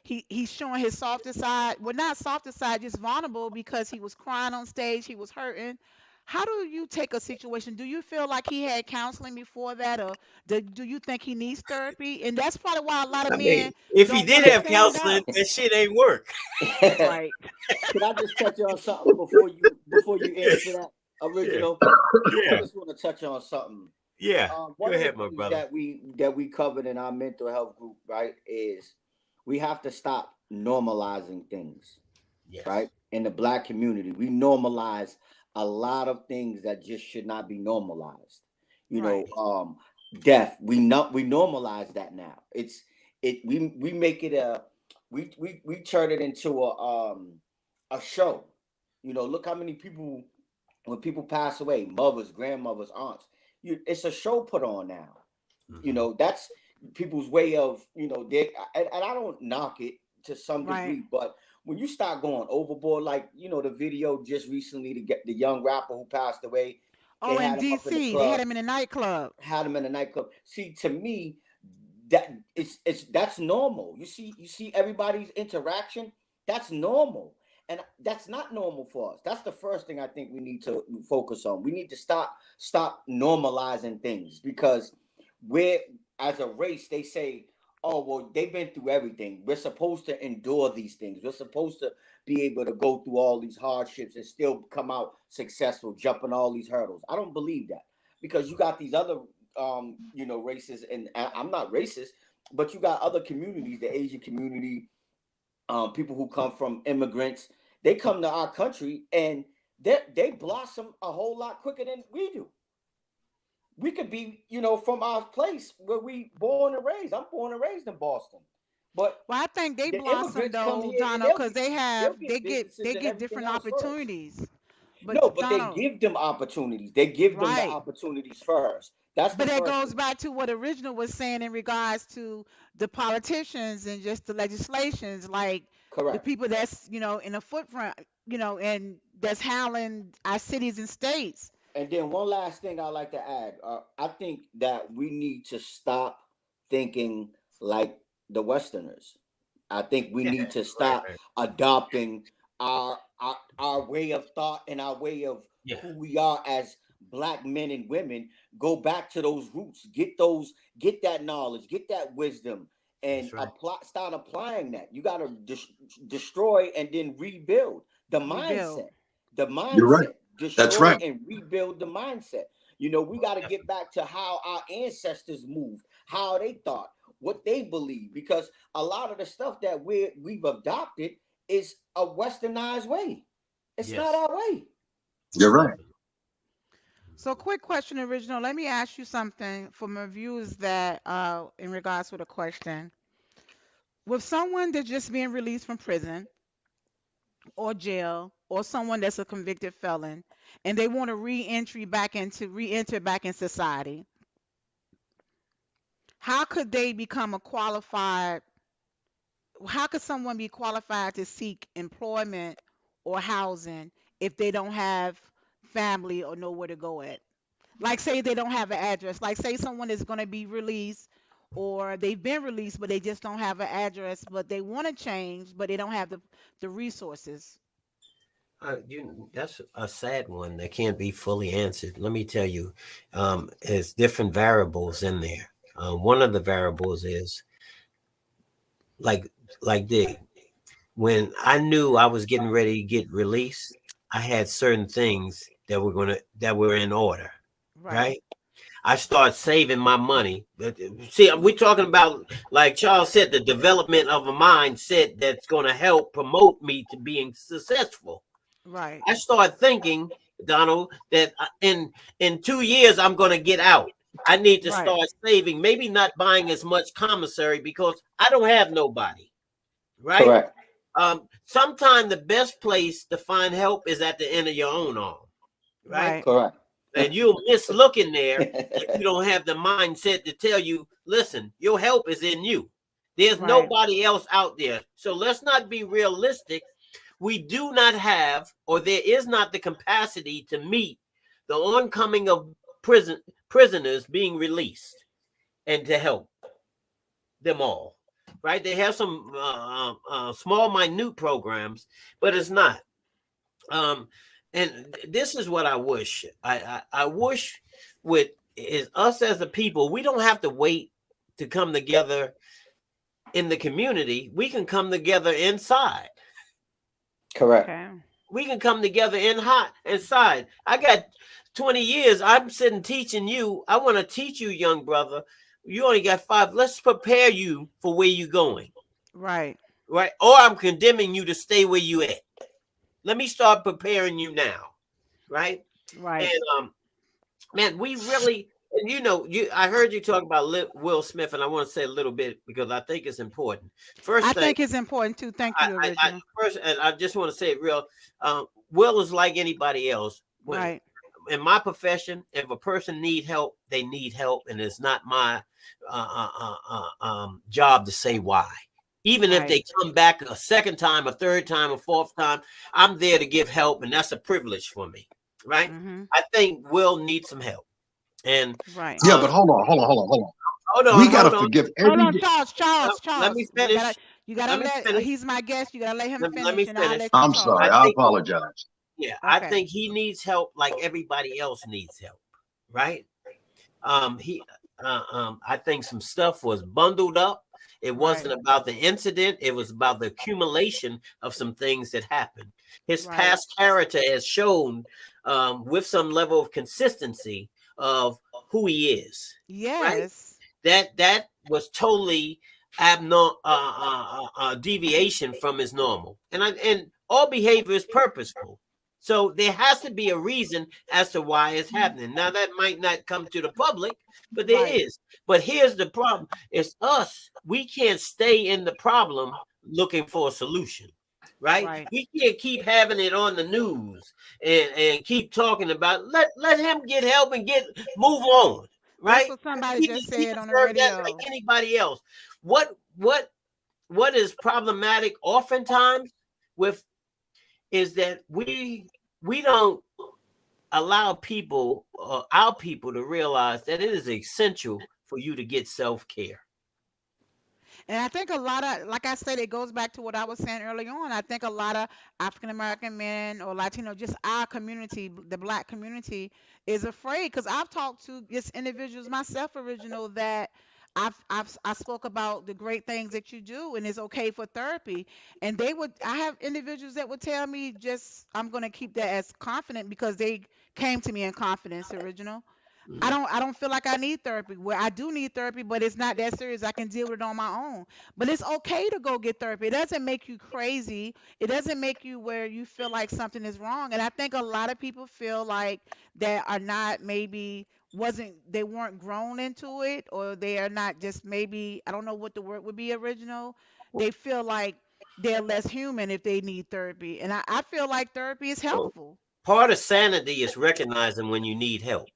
he's showing his softer side. Well, not softer side, just vulnerable, because he was crying on stage, he was hurting. How do you take a situation? Do you feel like he had counseling before that, or do you think he needs therapy? And that's probably why a lot of
I mean,
men
if he
don't
did
want to
have
stand
counseling,
up.
that shit ain't work.
Can
Right.
I just touch on something before you answer that,
Yeah,
original? I
yeah,
just want to touch on something.
yeah. Go
One of the
ahead, my
things
brother.
that we covered in our mental health group, right, is we have to stop normalizing things, right?
Yes,
In the black community, we normalize a lot of things that just should not be normalized. You know,
Right.
death. We normalize that now. we make it we turn it into a show. You know, look how many people, when people pass away, mothers, grandmothers, aunts, it's a show put on now. You
Mhm.
know, that's people's way of, you know, they and I don't knock it to some
Right.
degree, but when you start going overboard, like, you know, the video just recently to get the young rapper who passed away, they
Oh, in
had him up in the
DC, they had
club,
him in a nightclub.
had him in a nightclub. See, to me, that it's that's normal. You see everybody's interaction. That's normal, and that's not normal for us. That's the first thing I think we need to focus on. We need to stop normalizing things, because we're, as a race, they say, oh well, they've been through everything. We're supposed to endure these things. We're supposed to be able to go through all these hardships and still come out successful, jumping all these hurdles. I don't believe that, because you got these other you know, races, and I'm not racist, but you got other communities, the Asian community, people who come from immigrants, they come to our country and they blossom a whole lot quicker than we do. We could be, you know, from our place where we born and raised. I'm born and raised in Boston, but
Well, I think they
the
blossom
immigrants come
though,
here and
Donald, because
they'll get
they
businesses and
get
everything
different
else first.
opportunities. But
No, but they
Donald,
give them opportunities. They give them the
right.
opportunities first. That's the
But that
first
goes
thing.
back to what original was saying in regards to the politicians and just the legislations, like the
Correct.
people that's, in the forefront, and that's handling our cities and states.
And then one last thing I like to add. I think that we need to stop thinking like the Westerners. I think we
Yeah,
need to
right,
stop
right.
adopting our way of thought and our way of
Yeah,
who we are as black men and women. Go back to those roots. Get that knowledge, get that wisdom, and
that's right.
start applying that. You got to destroy and then rebuild the
Rebuild.
mindset. The
You're right.
mindset.
That's
Destroy
right.
and rebuild the mindset. You know, we got to get
Definitely.
back to how our ancestors moved, how they thought, what they believe, because a lot of the stuff that we've adopted is a westernized way. It's not
Yes,
our way.
You're
most
right.
definitely.
So, quick question, original. Let me ask you something for my viewers that, in regards to the question, with someone that's just being released from prison or jail, or someone that's a convicted felon, and they want to re-enter back in society, how could they become a qualified? How could someone be qualified to seek employment or housing if they don't have family or nowhere to go at? Like, say they don't have an address. Like, say someone is going to be released, or they've been released but they just don't have an address, but they want to change but they don't have the resources.
That's a sad one that can't be fully answered. Let me tell you, there's different variables in there. One of the variables is like dig. When I knew I was getting ready to get released, I had certain things that were in order,
Right.
right? I start saving my money. See, we're talking about, like Charles said, the development of a mindset that's going to help promote me to being successful.
Right.
I start thinking, Donald, that in 2 years I'm going to get out. I need to
Right.
start saving, maybe not buying as much commissary because I don't have nobody, right?
Correct.
Sometimes the best place to find help is at the end of your own arm, right?
Right.
Correct.
And you'll miss looking there if you don't have the mindset to tell you, listen, your help is in you. There's
Right.
nobody else out there. So let's not be realistic. We do not have, or there is not the capacity to meet the oncoming of prisoners being released and to help them all. Right? They have some small, minute programs, but it's not. Um, and this is what I wish. I wish with is us as a people, we don't have to wait to come together in the community. We can come together inside.
Correct.
Okay.
We can come together inside. I got 20 years. I'm sitting teaching you. I want to teach you, young brother. You only got 5. Let's prepare you for where you're going.
Right.
Right? Or I'm condemning you to stay where you at. Let me start preparing you now. Right?
Right.
And man, we really And I heard you talk about Will Smith, and I want to say a little bit because I think it's important. First
I
thing,
think it's important too. Thank you, original.
first, and I just want to say it real. Will is like anybody else.
Right.
In my profession, if a person need help, they need help, and it's not my job to say why. Even if they come back a second time, a third time, a fourth time, I'm there to give help, and that's a privilege for me, right? I think Will needs some help, and
yeah, but hold on.
Hold on.
We gotta forgive
Hold on,
every.
Charles.
Let me finish.
You gotta let. He's my guest. You gotta let him finish.
Let me
and I'll
finish.
let you
I'm
talk.
sorry. I apologize.
Yeah,
Okay.
I think he needs help like everybody else needs help, right? I think some stuff was bundled up. It wasn't about the incident. It was about the accumulation of some things that happened. His past character has shown with some level of consistency of who he is.
Yes.
Right? That was totally abnormal deviation from his normal. And all behavior is purposeful. So there has to be a reason as to why it's happening. Now that might not come to the public, but there is. But here's the problem. It's us. We can't stay in the problem looking for a solution. Right? We can't keep having it on the news and keep talking about let him get help and move on. Right?
That's what somebody just said on the radio.
Like anybody else. What is problematic oftentimes with is that we don't allow people, our people, to realize that it is essential for you to get self-care.
And I think a lot of, like I said, it goes back to what I was saying early on. I think a lot of African American men or Latino, just our community, the Black community, is afraid. Because I've talked to just individuals myself, original, that I spoke about the great things that you do, and it's okay for therapy. And I have individuals that would tell me, just I'm gonna keep that as confident because they came to me in confidence, original. I don't feel like I need therapy. Well, I do need therapy, but it's not that serious. I can deal with it on my own. But it's okay to go get therapy. It doesn't make you crazy. It doesn't make you where you feel like something is wrong. And I think a lot of people feel like that are not they weren't grown into it, or they are not just maybe, I don't know what the word would be, original. They feel like they're less human if they need therapy. And I feel like therapy is helpful.
Part of sanity is recognizing when you need help.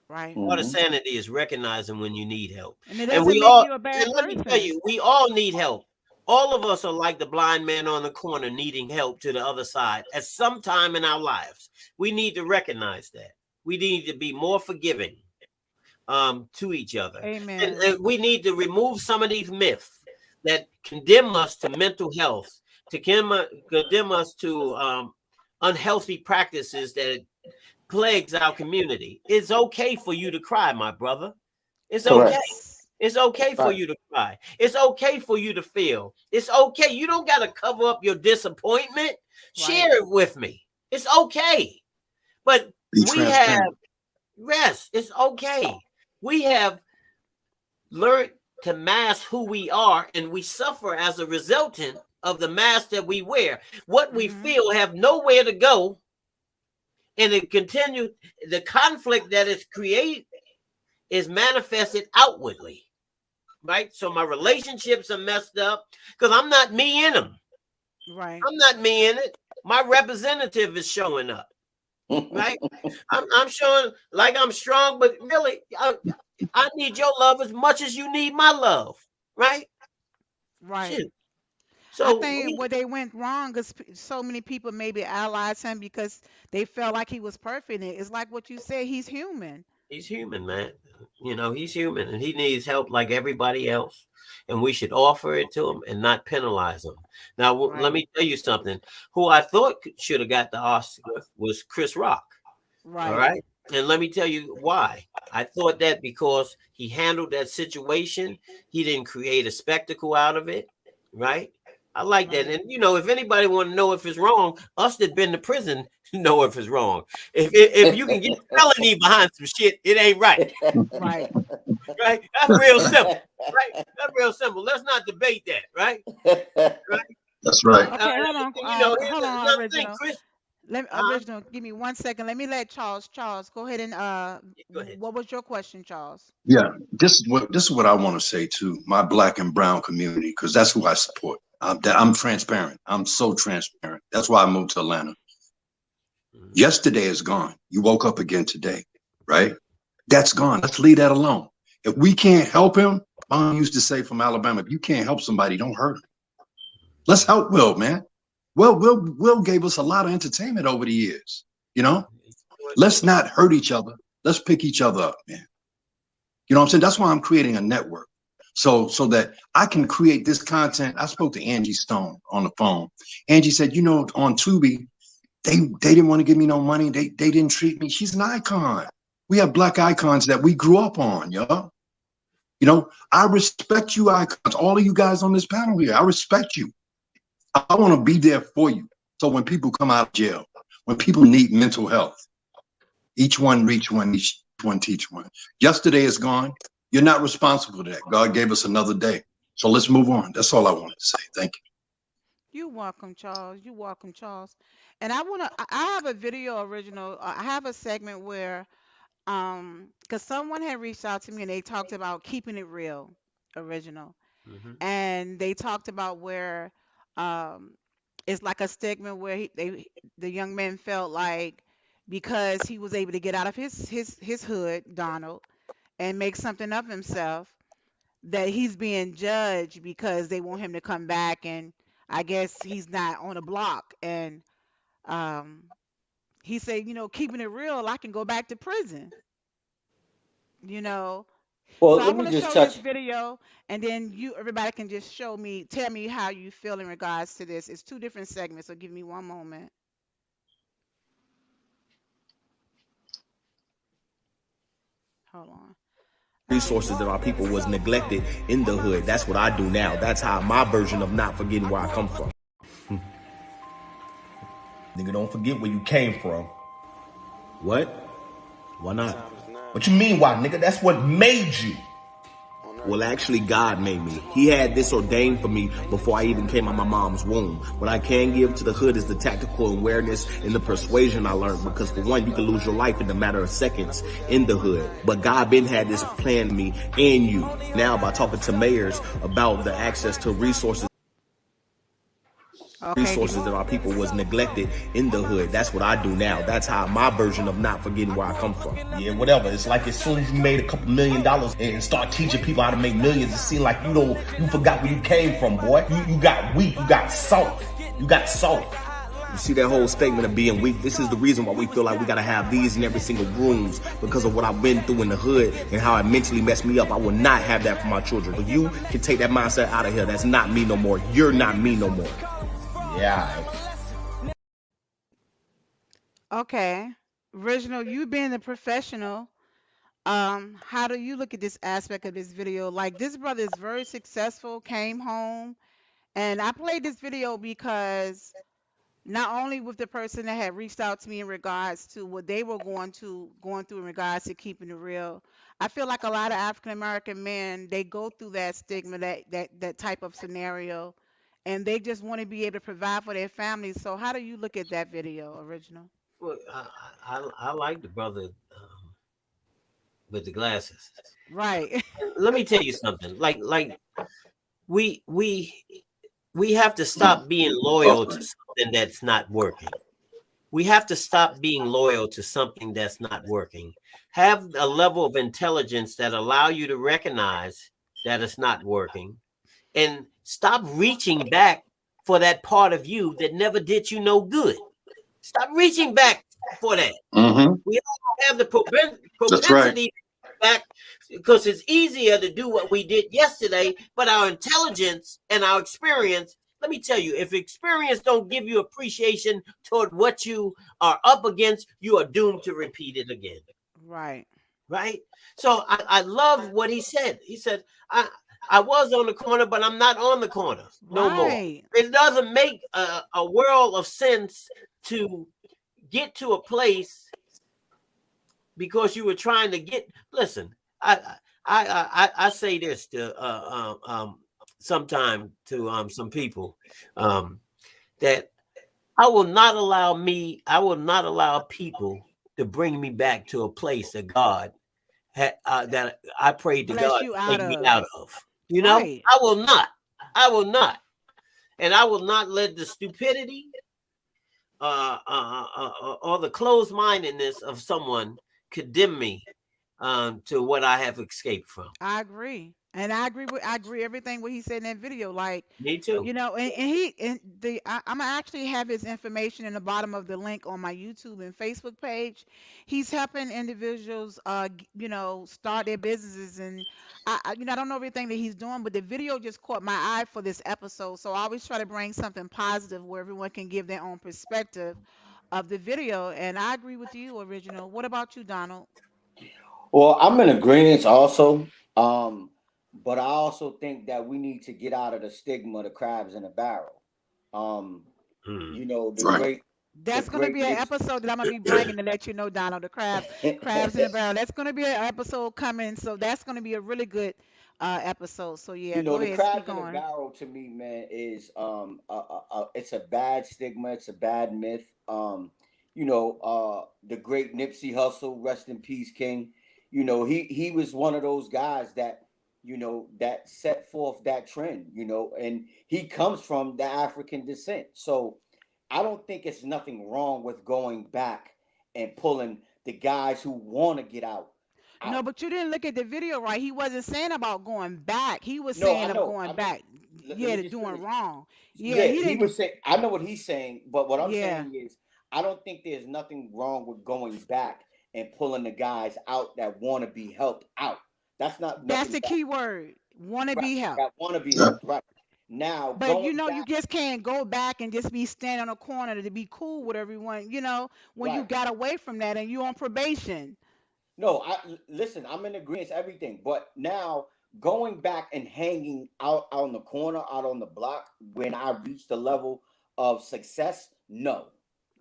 Right.
Part of sanity is recognizing when you need help.
And it doesn't make you a bad person.
Let me tell you, we all need help. All of us are like the blind man on the corner needing help to the other side at some time in our lives. We need to recognize that. We need to be more forgiving to each other.
Amen.
And we need to remove some of these myths that condemn us to mental health, to condemn us to unhealthy practices that plagues our community. It's okay for you to cry, my brother. It's okay. It's okay for you to cry. It's okay for you to feel. It's okay. You don't got to cover up your disappointment. Share it with me. It's okay. But we have rest. It's okay. We have learned to mask who we are, and we suffer as a resultant of the mask that we wear. What we feel have nowhere to go. And it continues, the conflict that is created is manifested outwardly, right? So my relationships are messed up because I'm not me in them.
Right.
I'm not me in it. My representative is showing up, right? I'm showing like I'm strong, but really, I need your love as much as you need my love, right?
Right.
Shit. So
I think where they went wrong is so many people maybe allied him because they felt like he was perfect. It's like what you said, he's human.
He's human, man. He's human and he needs help like everybody else. And we should offer it to him and not penalize him. Now, let me tell you something. Who I thought should have got the Oscar was Chris Rock.
Right.
All right. And let me tell you why. I thought that because he handled that situation. He didn't create a spectacle out of it. Right. I like that. And, if anybody want to know if it's wrong, us that been to prison know if it's wrong. If you can get felony behind some shit, it ain't right.
Right.
Right? That's real simple. Right? That's real simple. Let's not debate that. Right?
That's right.
Okay, hold on. Hold on, original. Let me,
Huh?
original. Give me 1 second. Let me let Charles. Charles, go ahead and
Go ahead.
what was your question, Charles?
Yeah, this is what I want to say to my black and brown community, because that's who I support. I'm transparent. I'm so transparent. That's why I moved to Atlanta.
Mhm.
Yesterday is gone. You woke up again today, right? That's gone. Let's leave that alone. If we can't help him, Mom used to say from Alabama, if you can't help somebody, don't hurt him. Let's help Will, man. Will gave us a lot of entertainment over the years. You know, let's not hurt each other. Let's pick each other up, man. You know what I'm saying? That's why I'm creating a network. So that I can create this content. I spoke to Angie Stone on the phone. Angie said, on Tubi, they didn't want to give me no money. They didn't treat me. She's an icon. We have black icons that we grew up on, yo. I respect you icons, all of you guys on this panel here. I respect you. I want to be there for you. So when people come out of jail, when people need mental health, each one reach one, each one teach one. Yesterday is gone. You're not responsible for that. God gave us another day. So let's move on. That's all I wanted to say. Thank you.
You welcome, Charles. You welcome, Charles. And I have a video original. I have a segment where because someone had reached out to me and they talked about keeping it real, original,
Mhm.
and they talked about where um it's like a stigma where the young man felt like because he was able to get out of his hood, Donald, and make something of himself, that he's being judged because they want him to come back, and I guess he's not on a block. And um he said, keeping it real, I can go back to prison, you know.
Well,
So I
let me
want to
just
show this
touch.
video, and then everybody can just tell me how you feel in regards to this. It's two different segments, so give me one moment. Hold on.
Resources that our people was neglected in the hood. That's what I do now. That's how my version of not forgetting where I come from. Nigga, don't forget where you came from. What? Why not? What you mean why, nigga? That's what made you. Well, actually, God made me. He had this ordained for me before I even came out my mom's womb. What I can give to the hood is the tactical awareness and the persuasion I learned. Because for one, you can lose your life in a matter of seconds in the hood. But God been had this plan to me and you. Now, by talking to mayors about the access to resources
Okay.
resources that our people was neglected in the hood. That's what I do now. That's how my version of not forgetting where I come from. Yeah, whatever. It's like as soon as you made a couple $1 million and start teaching people how to make millions, it seems like you forgot where you came from, boy. You got weak. You got soft. You got soft. You see that whole statement of being weak? This is the reason why we feel like we gotta have these in every single rooms, because of what I've been through in the hood and how it mentally messed me up. I will not have that for my children. But you can take that mindset out of here. That's not me no more. You're not me no more. Yeah.
Okay. Original, you being the professional, how do you look at this aspect of this video? Like, this brother is very successful, came home, and I played this video because not only with the person that had reached out to me in regards to what they were going through in regards to keeping it real. I feel like a lot of African American men, they go through that stigma, that type of scenario, and they just want to be able to provide for their families. So how do you look at that video, original?
Well, I like the brother with the glasses.
Right.
Let me tell you something. Like we we we have to stop being loyal to something that's not working. We have to stop being loyal to something that's not working. Have a level of intelligence that allow you to recognize that it's not working, and stop reaching back for that part of you that never did you no good. Stop reaching back for that.
Mm-hmm.
We all have the
That's right.
propensity back because it's easier to do what we did yesterday, but our intelligence and our experience, let me tell you, if experience don't give you appreciation toward what you are up against, you are doomed to repeat it again.
Right.
Right? So I love what he said. He said, I was on the corner, but I'm not on the corner no more.
Right.
It doesn't make a world of sense to get to a place because you were trying to get. Listen, I say this to sometime to some people that I will not allow I will not allow people to bring me back to a place that that I prayed to
Bless
God
you
to
out
take me
of.
out of. You know,
Right.
I will not. I will not. And I will not let the stupidity or the closed-mindedness of someone condemn me to what I have escaped from.
I agree. And I agree everything what he said in that video. Like,
Me too.
I'm gonna actually have his information in the bottom of the link on my YouTube and Facebook page. He's helping individuals start their businesses, and I don't know everything that he's doing, but the video just caught my eye for this episode. So I always try to bring something positive where everyone can give their own perspective of the video. And I agree with you, Original. What about you, Donald?
Well, I'm in agreement also. But I also think that we need to get out of the stigma, the crabs in a barrel. Um,
Mm.
you know,
Right.
the
That's gonna
great
be an
Nipsey.
episode that I'm gonna be bringing to let you know, Donald, the crabs in the barrel. That's gonna be an episode coming, so that's gonna be a really good episode. So yeah,
You know,
go
the
ahead, speak
crabs in a
on.
barrel to me, man, is it's a bad stigma, it's a bad myth. The great Nipsey Hussle, rest in peace, King. You know, he was one of those guys that that set forth that trend. And he comes from the African descent, so I don't think it's nothing wrong with going back and pulling the guys who want to get out.
No,
Out.
but you didn't look at the video right. He wasn't saying about going back. He was
No, I
saying of
know.
going
I know.
back.
Let
Yeah,
me
to
just
doing
finish.
wrong. Yeah,
Yeah,
he
he
didn't.
was saying. I know what he's saying, but what I'm
Yeah,
saying is, I don't think there's nothing wrong with going back and pulling the guys out that want to be helped out. That's not
that's
nothing
the
bad.
key word. Want to
Right.
be helped.
That want to be
Yeah.
helped. Right. Now
But
going
you
back.
just can't go back and just be standing on a corner to be cool with everyone. When you
Right.
got away from that and you on probation.
No, listen. I'm in agreement with everything, but now going back and hanging out on the corner, out on the block, when I reached the level of success, no,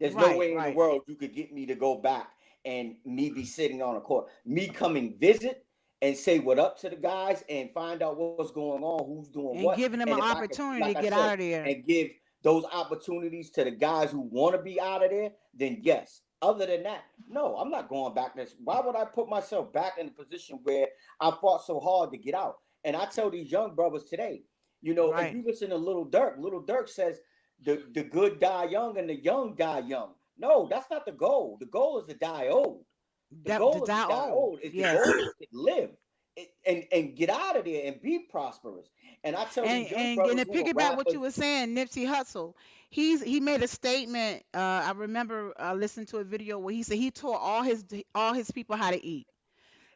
there's no
Right,
way in the
right.
world you could get me to go back and me be sitting on a court. Me coming visit and say what up to the guys and find out what's going on, who's doing
And
what,
giving them
and
an
if I could,
opportunity
like
to
I
get
said,
out of there.
and give those opportunities to the guys who want to be out of there, then yes. Other than that, no, I'm not going back. Why would I put myself back in a position where I fought so hard to get out? And I tell these young brothers today, if
Right.
you listen to Little Dirk says the good die young and the young die young. No, that's not the goal. The goal is to die old. The
That to
goal is to
die
die
old.
old. Is the
Yes.
goal is to live and get out of there and be prosperous. And I tell
And
these young
and and
brothers
to
who are
piggyback what you
rappers,
were saying, Nipsey Hussle, he made a statement. I remember listening to a video where he said he taught all his people how to eat.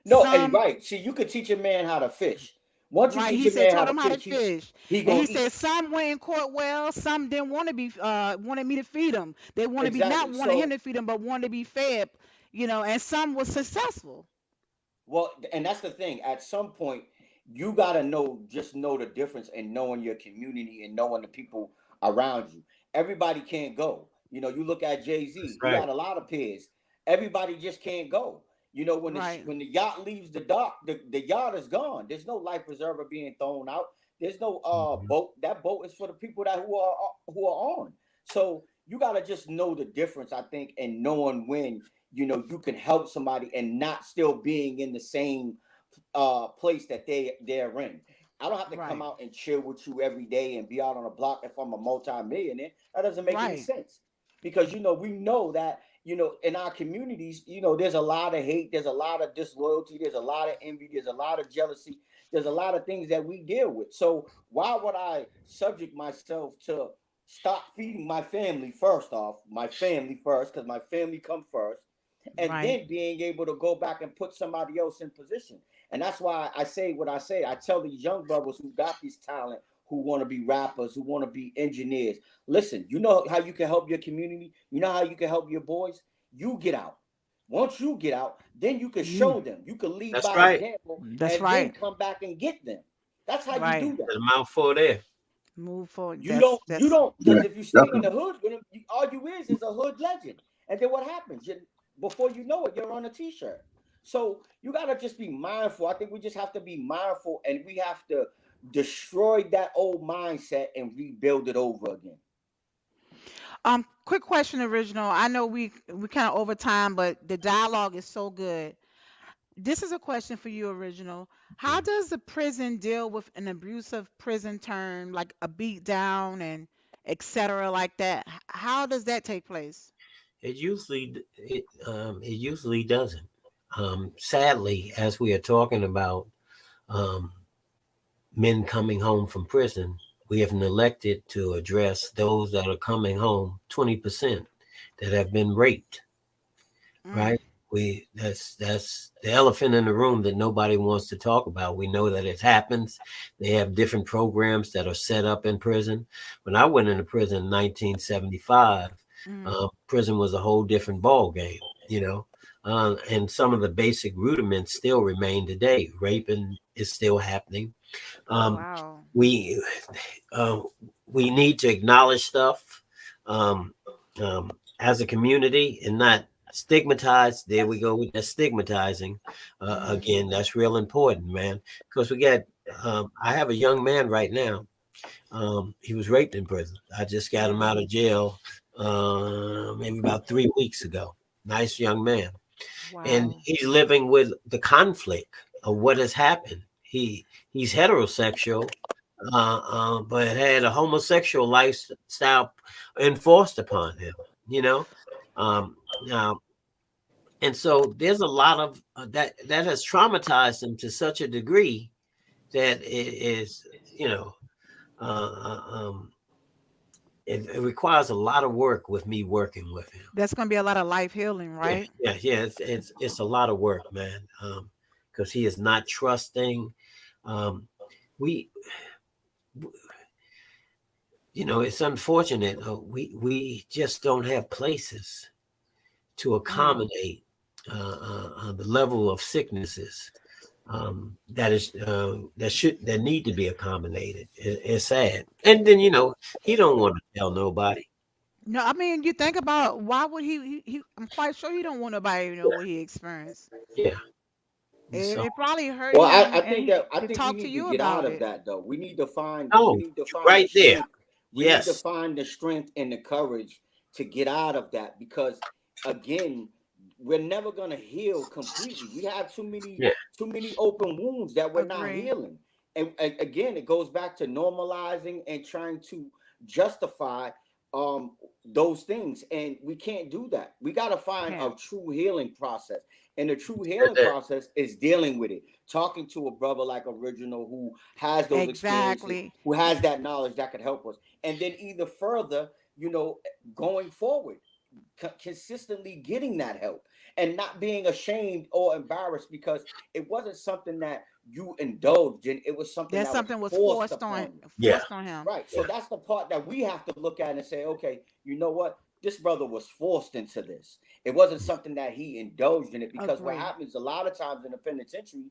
no, and
Some
right. See, you could teach a man how to fish. Once you
right,
teach
he
a
said
man how
taught
to
them how to
fish,
fish,
he
and
gonna
he
eat.
said some went in court well, some didn't want to be wanted me to feed them. They wanted be not
Exactly.
wanted him
So,
to feed them, but wanted to be fed. And some was successful.
well, and that's the thing. At some point, you gotta know the difference in knowing your community and knowing the people around you. Everybody can't go. You look at Jay
That's
Z. He
right.
got a lot of peers. Everybody just can't go. When
Right.
when the yacht leaves the dock, the yacht is gone. There's no life preserver being thrown out. There's no
Mhm.
boat. That boat is for the people that who are on. So you gotta just know the difference. I think, and knowing when you can help somebody and not still being in the same place that they're in. I don't have to come
Right.
out and chill with you every day and be out on the block if I'm a multi-millionaire. That doesn't make any
Right.
sense. Because we know that in our communities, there's a lot of hate, there's a lot of disloyalty, there's a lot of envy, there's a lot of jealousy, there's a lot of things that we deal with. So why would I subject myself to stop feeding my family first off, my family first, because my family come first, and
Right.
then being able to go back and put somebody else in position. And that's why I say what I say. I tell these young brothers who got this talent, who want to be rappers, who want to be engineers, listen, you know how you can help your community? You know how you can help your boys? You get out. Once you get out, then you can
You.
show them. You can lead
That's
by
right.
example
That's
and then
right.
come back and get them. That's how you
Right.
do that.
There's a mouthful there.
Move forward.
You
That's
don't, you
that's
don't,
Yeah.
because if you stay in
Definitely.
the hood, all you is a hood legend. And then what happens? Before you know it, you're on a t-shirt. So you gotta just be mindful. I think we just have to be mindful, and we have to destroy that old mindset and rebuild it over again.
Quick question, original. I know we kind of over time, but the dialogue is so good. This is a question for you, original. How does the prison deal with an abusive prison term, like a beat down and etc. like that? How does that take place?
It usually doesn't. Sadly, as we are talking about um, men coming home from prison, we have neglected to address those that are coming home, 20% that have been raped,
Mm.
right? That's the elephant in the room that nobody wants to talk about. We know that it happens. They have different programs that are set up in prison. When I went into prison in 1975,
Mm.
prison was a whole different ball game, you know. And some of the basic rudiments still remain today. Raping is still happening. Um,
Wow.
we uh, we need to acknowledge stuff um, as a community and not stigmatize. There we go with that stigmatizing
Mm.
again. That's real important, man. Because we got. I have a young man right now. He was raped in prison. I just got him out
Mm.
of jail maybe about 3 weeks ago. Nice young man, and
Wow.
he's living with the conflict of what has happened. He's heterosexual, but had a homosexual lifestyle enforced upon him. You know, now and so there's a lot of that has traumatized him to such a degree that it is, you know, uh, uh, um, it requires a lot of work with me working with him.
That's gonna be a lot of life healing,
Yeah,
right?
yeah. It's a lot of work, man. Because he is not trusting. Um, we, it's unfortunate. We just don't have places to
Mm.
accommodate the level of sicknesses that need to be accommodated. It's sad. And then he don't want to tell nobody.
No, I mean, you think about why would he I'm quite sure he don't want nobody to know what he experienced.
Yeah.
It,
So
it probably hurt
Well,
him,
I
and
think
he
that I
to
think we
talk to
need to
you
get out
about
of
it.
that though. We
no,
need to
you're
find the
right there.
strength. We need to
Yes.
find the strength and the courage to get out of that because again, we're never gonna heal completely. We have
Yeah.
too many open wounds that we're not
Agree.
healing. And again, it goes back to normalizing and trying to justify those things. And we can't do that. We gotta find a
Can't.
true healing process. And the true
That's
healing
it.
process is dealing with it, talking to a brother like Original who has those experiences,
Exactly.
who has that knowledge that could help us, and then either further, you know, going forward, consistently getting that help and not being ashamed or embarrassed because it wasn't something that you indulged in; it was something
That
that was
something was
forced upon you.
Yeah.
forced on him.
Right. So
Yeah.
that's the part that we have to look at and say, okay, you know what? This brother was forced into this. It wasn't something that he indulged in it because what
Agree.
happens a lot of times in the penitentiary,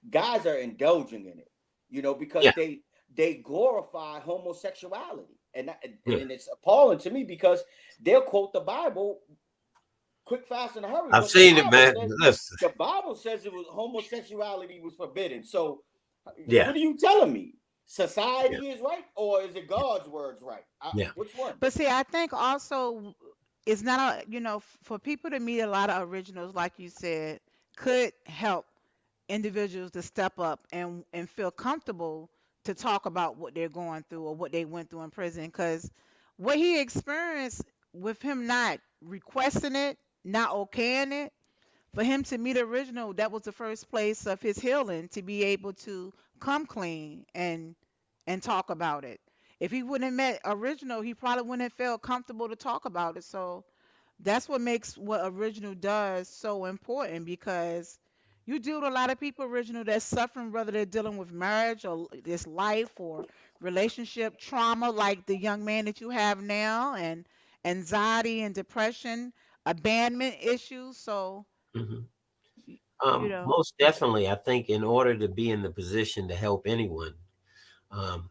guys are indulging in it, you know, because
Yeah.
they glorify homosexuality. And
Yeah.
then it's appalling to me because they'll quote the Bible quick, fast, and hurry.
I've
But
seen it, man. Listen.
the Bible says it was homosexuality was forbidden. So
Yeah.
what are you telling me?
Yeah.
Society is right, or is it God's words right?
Yeah.
Which one?
But see, I think also it's not for people to meet a lot of originals, like you said, could help individuals to step up and feel comfortable to talk about what they're going through or what they went through in prison. Because what he experienced with him not requesting it, not okaying it, for him to meet original, that was the first place of his healing to be able to come clean and talk about it. If he wouldn't have met original, he probably wouldn't have felt comfortable to talk about it. So that's what makes what original does so important, because you deal with a lot of people, original, that's suffering, whether they're dealing with marriage or this life or relationship trauma, like the young man that you have now, and anxiety and depression, abandonment issues. So
Mhm.
you know,
Most definitely, I think in order to be in the position to help anyone,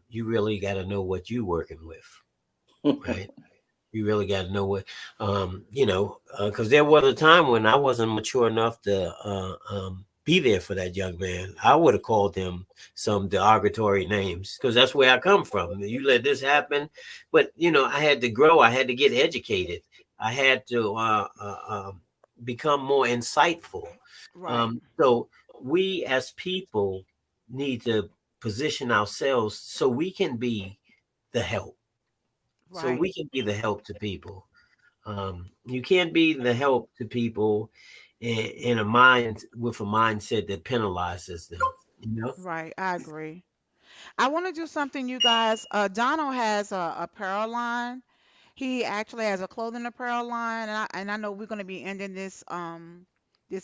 you really got to know what you're working with, right? You really got to know what, because there was a time when I wasn't mature enough to be there for that young man. I would have called him some derogatory names because that's where I come from. You let this happen, but you know, I had to grow. I had to get educated. I had to become more insightful.
Right.
So we as people need to position ourselves so we can be the help. So
Right.
we can be the help to people. You can't be the help to people in a mind with a mindset that penalizes them. You know.
Right. I agree. I want to do something, you guys. Donald has a apparel line. He actually has a clothing apparel line, and I know we're going to be ending this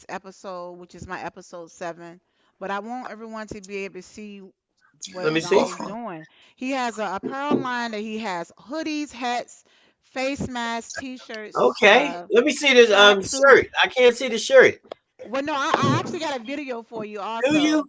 episode, which is my episode 7. But I want everyone to be able to see
Let
what
me see.
Donald's doing. He has a apparel line that he has hoodies, hats, face masks, t-shirts,
Okay, let me see this
tracksuit.
shirt. I can't see the shirt.
Well, no, I actually got a video for you
Do you?
also.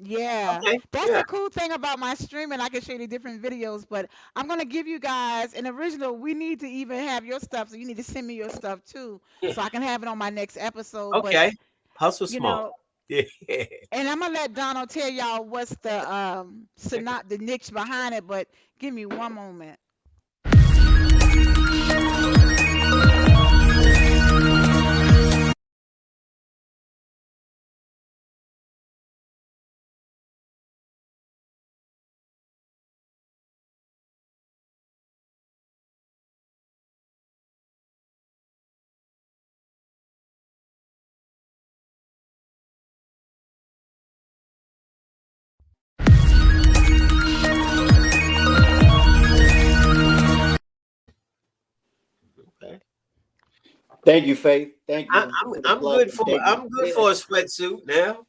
Yeah,
Okay.
that's
Yeah.
the cool thing about my streaming. I can show you the different videos, but I'm gonna give you guys an original. We need to even have your stuff, so you need to send me your stuff too,
Yeah.
so I can have it on my next episode. But
Okay. Hustle
you
smart.
know,
Yeah.
and I'm gonna let Donald tell y'all what's the
Check it.
the niche behind it. But give me one moment.
Okay.
Thank you, Faith. Thank
I,
you
I'm
for the
I'm
plug
good
and
for
statement.
I'm good
Yeah.
for a sweatsuit now.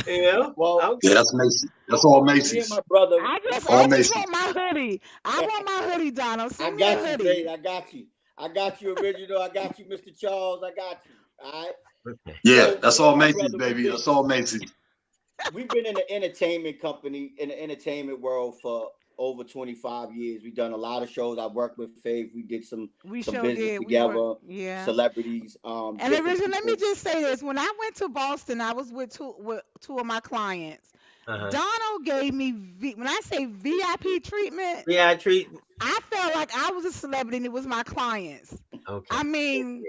You know.
Well,
I'm
Yeah, that's Macy's. That's all
me and my
Macy's.
brother,
All
I just
Macy's.
want my hoodie. I want my hoodie, Donald.
I
Send me a
got you, Faith.
hoodie.
I got you. I got you, original. I got you, Mr. Charles. I got you. All right.
okay.
Yeah,
So
that's
me and
all
my
Macy's,
brother,
baby. That's all Macy's.
we've been in the entertainment company in the entertainment world for over 25 years. We've done a lot of shows. I worked with Faith. We did
We
some
sure
business
did. We were,
together,
yeah.
celebrities,
And
different
originally, let me
people.
just say this: when I went to Boston, I was with two of my clients.
Uh-huh.
Donald gave me when I say VIP treatment,
Yeah, I treat.
I felt like I was a celebrity and it was my clients.
Okay.
I mean,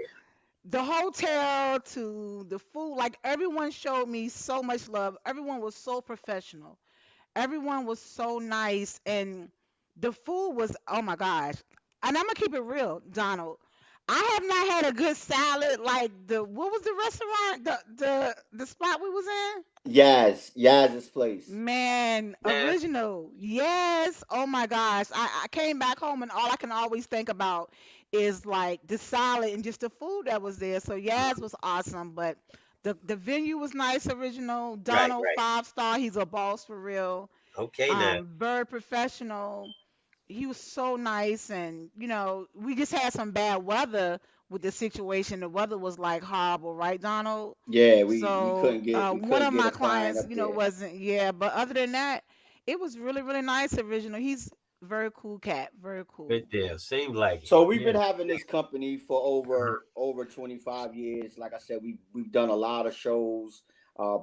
the hotel to the food, like everyone showed me so much love. Everyone was so professional. Everyone was so nice, and the food was, oh my gosh. And I'm gonna keep it real, Donald. I have not had a good salad like the what was the restaurant, the spot we was in?
Yes, Yaz's place.
Man,
Yeah.
original. Yes. Oh my gosh. I came back home and all I can always think about is like the salad and just the food that was there. So yes, was awesome. But the venue was nice, original.
Right.
Donald
Right.
5 star. He's a boss for real.
Okay. Now.
Very professional. He was so nice, and we just had some bad weather with the situation. The weather was like horrible, right, Donald?
Yeah, we
So
we
one
couldn't
of
get
my
a client
clients,
up there.
wasn't, yeah, but other than that, it was really, really nice, original. He's very cool cat, very
Good
cool.
deal. Seems like it.
So we've
Yeah.
been having this company for
Uh-huh.
over 25 years. Like I said, we've done a lot of shows,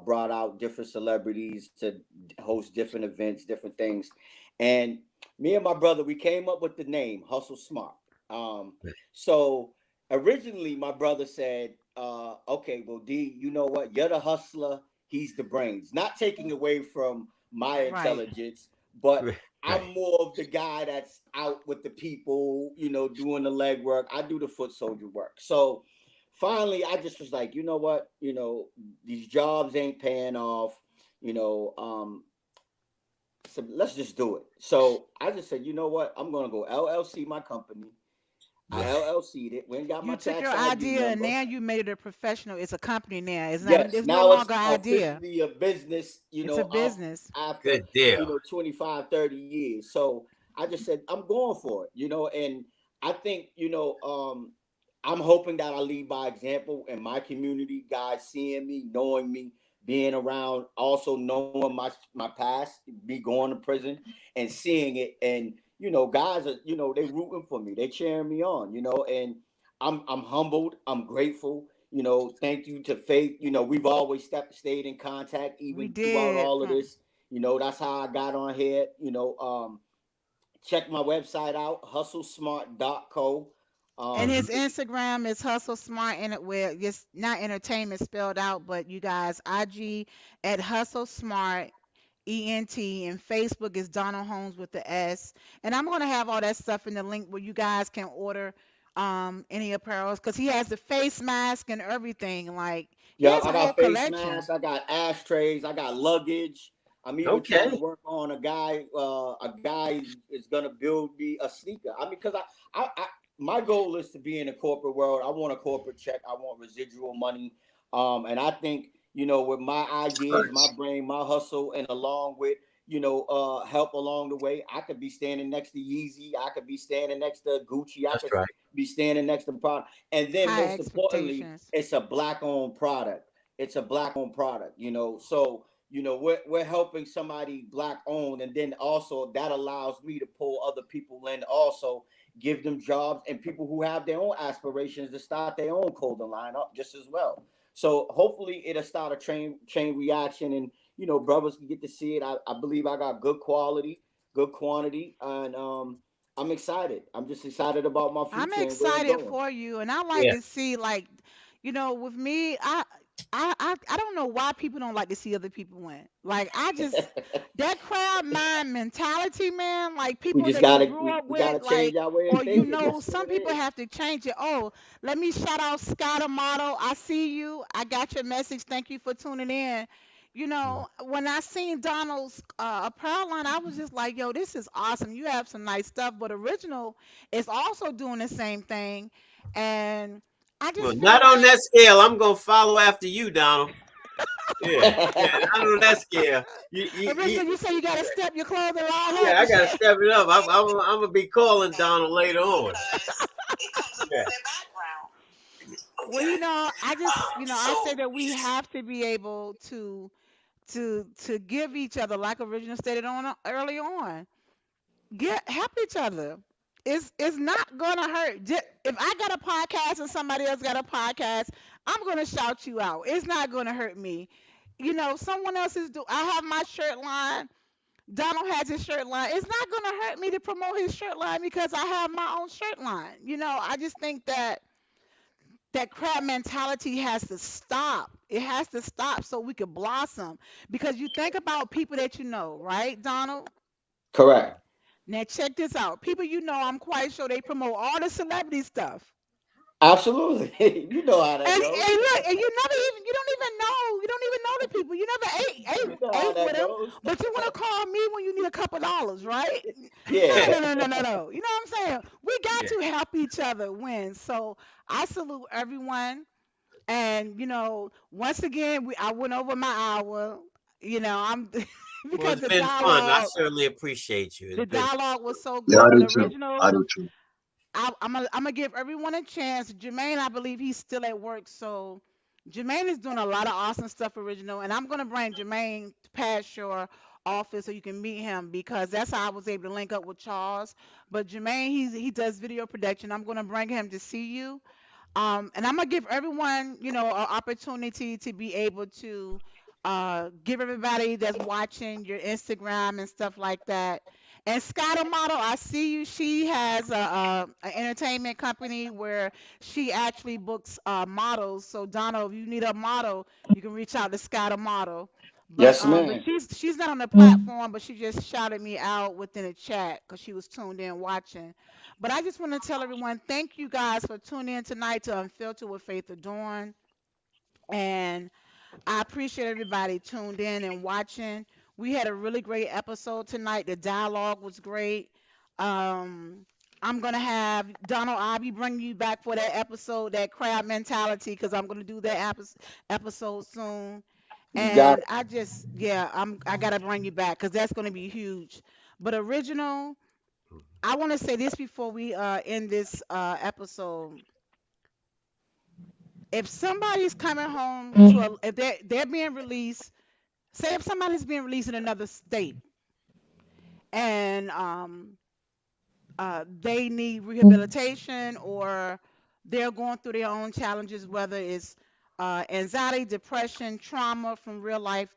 brought out different celebrities to host different events, different things. And me and my brother, we came up with the name Hustle Smart. Um, so originally my brother said, okay, well, D, you know what? You're the hustler, he's the brains. Not taking away from my
Right.
intelligence, but
Right.
I'm more of the guy that's out with the people, doing the legwork. I do the foot soldier work. So finally, I just was like, you know what? These jobs ain't paying off. You know, so let's just do it. So I just said, you know what? I'm gonna go LLC my company. I
Yeah.
LLC'd it. Went and got my
You took your
tax ID
idea and
number.
now you made it a professional. It's a company now. It's not.
Yes,
It's no
now it's
longer an idea.
officially a business,
It's a business.
after,
Good deal.
25, 30 years. So I just said, I'm going for it, and I think, I'm hoping that I lead by example in my community, guys seeing me, knowing me, being around, also knowing my past, me going to prison and seeing it. And, guys are, they rooting for me. They cheering me on, and I'm humbled. I'm grateful. Thank you to Faith. We've always stayed in contact
We
even throughout
did.
all of this. That's how I got on here. Check my website out, hustlesmart.co.
And
Um,
his Instagram is Hustle Smart and it with just not entertainment spelled out, but you guys, IG at Hustle Smart ENT, and Facebook is Donald Holmes with the S. And I'm gonna have all that stuff in the link where you guys can order any apparel because he has the face mask and everything. Like he
Yeah,
has
I
a whole
got face
collection.
masks, I got ashtrays, I got luggage. I'm even trying to
Okay.
work on a guy. A guy is gonna build me a sneaker. I mean, because my goal is to be in the corporate world. I want a corporate check. I want residual money. And I think with my ideas, my
Facts.
brain, my hustle, and along with help along the way, I could be standing next to Yeezy. I could be standing next to Gucci. I
That's
could
right.
be standing next to product. And then
High
most importantly,
expectations.
it's a black owned product. It's a black owned product, So, we're helping somebody black owned, and then also that allows me to pull other people in, also give them jobs and people who have their own aspirations to start their own clothing line up just as well. So hopefully it'll start a chain reaction, and brothers can get to see it. I believe I got good quality, good quantity, and I'm excited. I'm just excited about my
I'm
future and where it's
excited
going.
for you, and I like
Yeah.
to see like, with me, I don't know why people don't like to see other people win. Like I just that crowd mind mentality, man. Like
we
people
just
that you
gotta
grew
we,
up
we
with,
gotta
like,
change our way of
or
thinking. That's
some
what it
people
is.
have to change it. Oh, let me shout out Scott Amato. I see you. I got your message. Thank you for tuning in. When I seen Donald's apparel line, I was just like, yo, this is awesome. You have some nice stuff, but Original is also doing the same thing. And I
Well,
just feel
not on
like
that scale. I'm gonna follow after you, Donald. Yeah. Yeah. Not on that scale.
Original, you say you gotta step your clothing line
Yeah,
up
I
and
gotta
shit.
step it up. I'm gonna be calling Donald later on. Yeah.
Well, I just, I say that we have to be able to give each other, like Original stated on early on, get help each other. It's not gonna hurt. If I got a podcast and somebody else got a podcast, I'm gonna shout you out. It's not gonna hurt me. Someone else is do. I have my shirt line. Donald has his shirt line. It's not gonna hurt me to promote his shirt line because I have my own shirt line. I just think that crab mentality has to stop. It has to stop so we can blossom. Because you think about people that you know, right, Donald?
Correct.
Now check this out. People I'm quite sure they promote all the celebrity stuff.
Absolutely. You know how that
And
goes.
look, and you don't even know the people. You never ate
You know how
ate with
that
them,
goes.
but you want to call me when you need a couple dollars, right? No,
Yeah.
no, no, no, no, no, no. You know what I'm saying? We got
Yeah.
to help each other win. So I salute everyone. And once again, I went over my hour. I'm
Well,
because
it's been fun. I certainly appreciate you. It's
the
been.
dialogue was so
Yeah,
good.
I
But
do too. I
Original,
do too.
I'm gonna give everyone a chance. Jermaine, I believe he's still at work, so Jermaine is doing a lot of awesome stuff. Original, and I'm gonna bring Jermaine past your office so you can meet him because that's how I was able to link up with Charles. But Jermaine, he does video production. I'm gonna bring him to see you. And I'm gonna give everyone, an opportunity to be able to give everybody that's watching your Instagram and stuff like that. And Scotta Model, I see you. She has a entertainment company where she actually books models. So Donald, if you need a model, you can reach out to Scotta Model.
Yes,
But
man.
she's not on the platform, but she just shouted me out within a chat because she was tuned in watching. But I just want to tell everyone, thank you guys for tuning in tonight to Unfiltered with Faith Adorne. And I appreciate everybody tuned in and watching. We had a really great episode tonight. The dialogue was great. Um, I'm gonna have Donald. I'll be bringing you back for that episode, that crab mentality, because I'm gonna do that episode soon.
You got
And
it.
I just, yeah, I gotta bring you back because that's gonna be huge. But Original, I want to say this before we end this episode. If somebody's coming home if they're being released, say if somebody's being released in another state and they need rehabilitation or they're going through their own challenges, whether it's anxiety, depression, trauma from real life.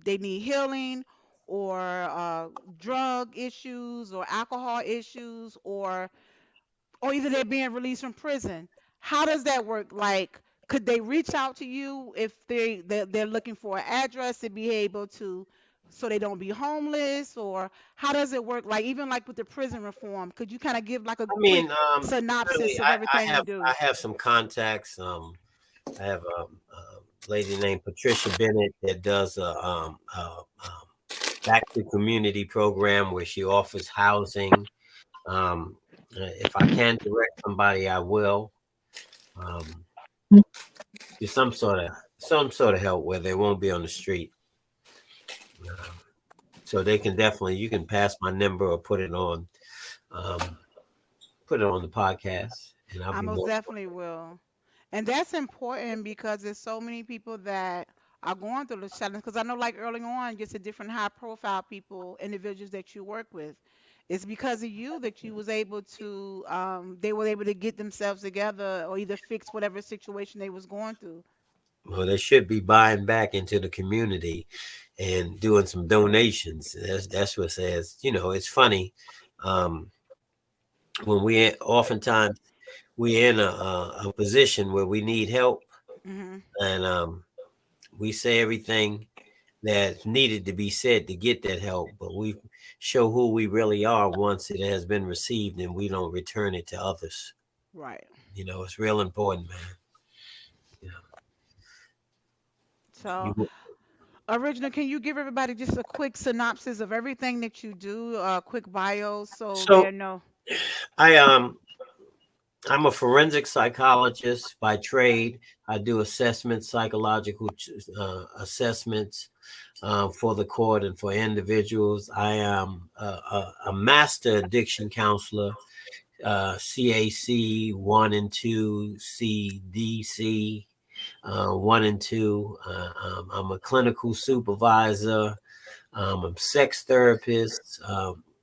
They need healing, or drug issues, or alcohol issues, or either they're being released from prison. How does that work? Like, could they reach out to you if they're looking for an address to be able to, so they don't be homeless? Or how does it work? Like, even like with the prison reform, could you kind of give like a
I
quick
mean,
synopsis
really,
of everything you
I
do?
have some contacts. I have a lady named Patricia Bennett that does Back to Community program where she offers housing. If I can direct somebody, I will. Um, do some sort of help where they won't be on the street. Um, so they can definitely, you can pass my number or um, put it on the podcast, and I'll
I
be
most
more.
definitely will. And that's important because there's so many people that are going through this challenge. Because I know, like early on, just the different high profile people, individuals that you work with, it's because of you that you was able to, they were able to get themselves together or either fix whatever situation they was going through.
Well, they should be buying back into the community and doing some donations. That's what says. You know, it's funny um, when oftentimes we're in a position where we need help,
Hmm.
and we say everything that's needed to be said to get that help, but we show who we really are once it has been received, and we don't return it to others.
Right.
You know, it's real important, man. You
So,
know,
original, can you give everybody just a quick synopsis of everything that you do, quick bio, so they
so
know?
I I'm a forensic psychologist by trade. I do assessments, psychological assessments for the court and for individuals. I am a master addiction counselor, CAC 1 and 2, CDC 1 and 2. I'm a clinical supervisor. I'm a sex therapist.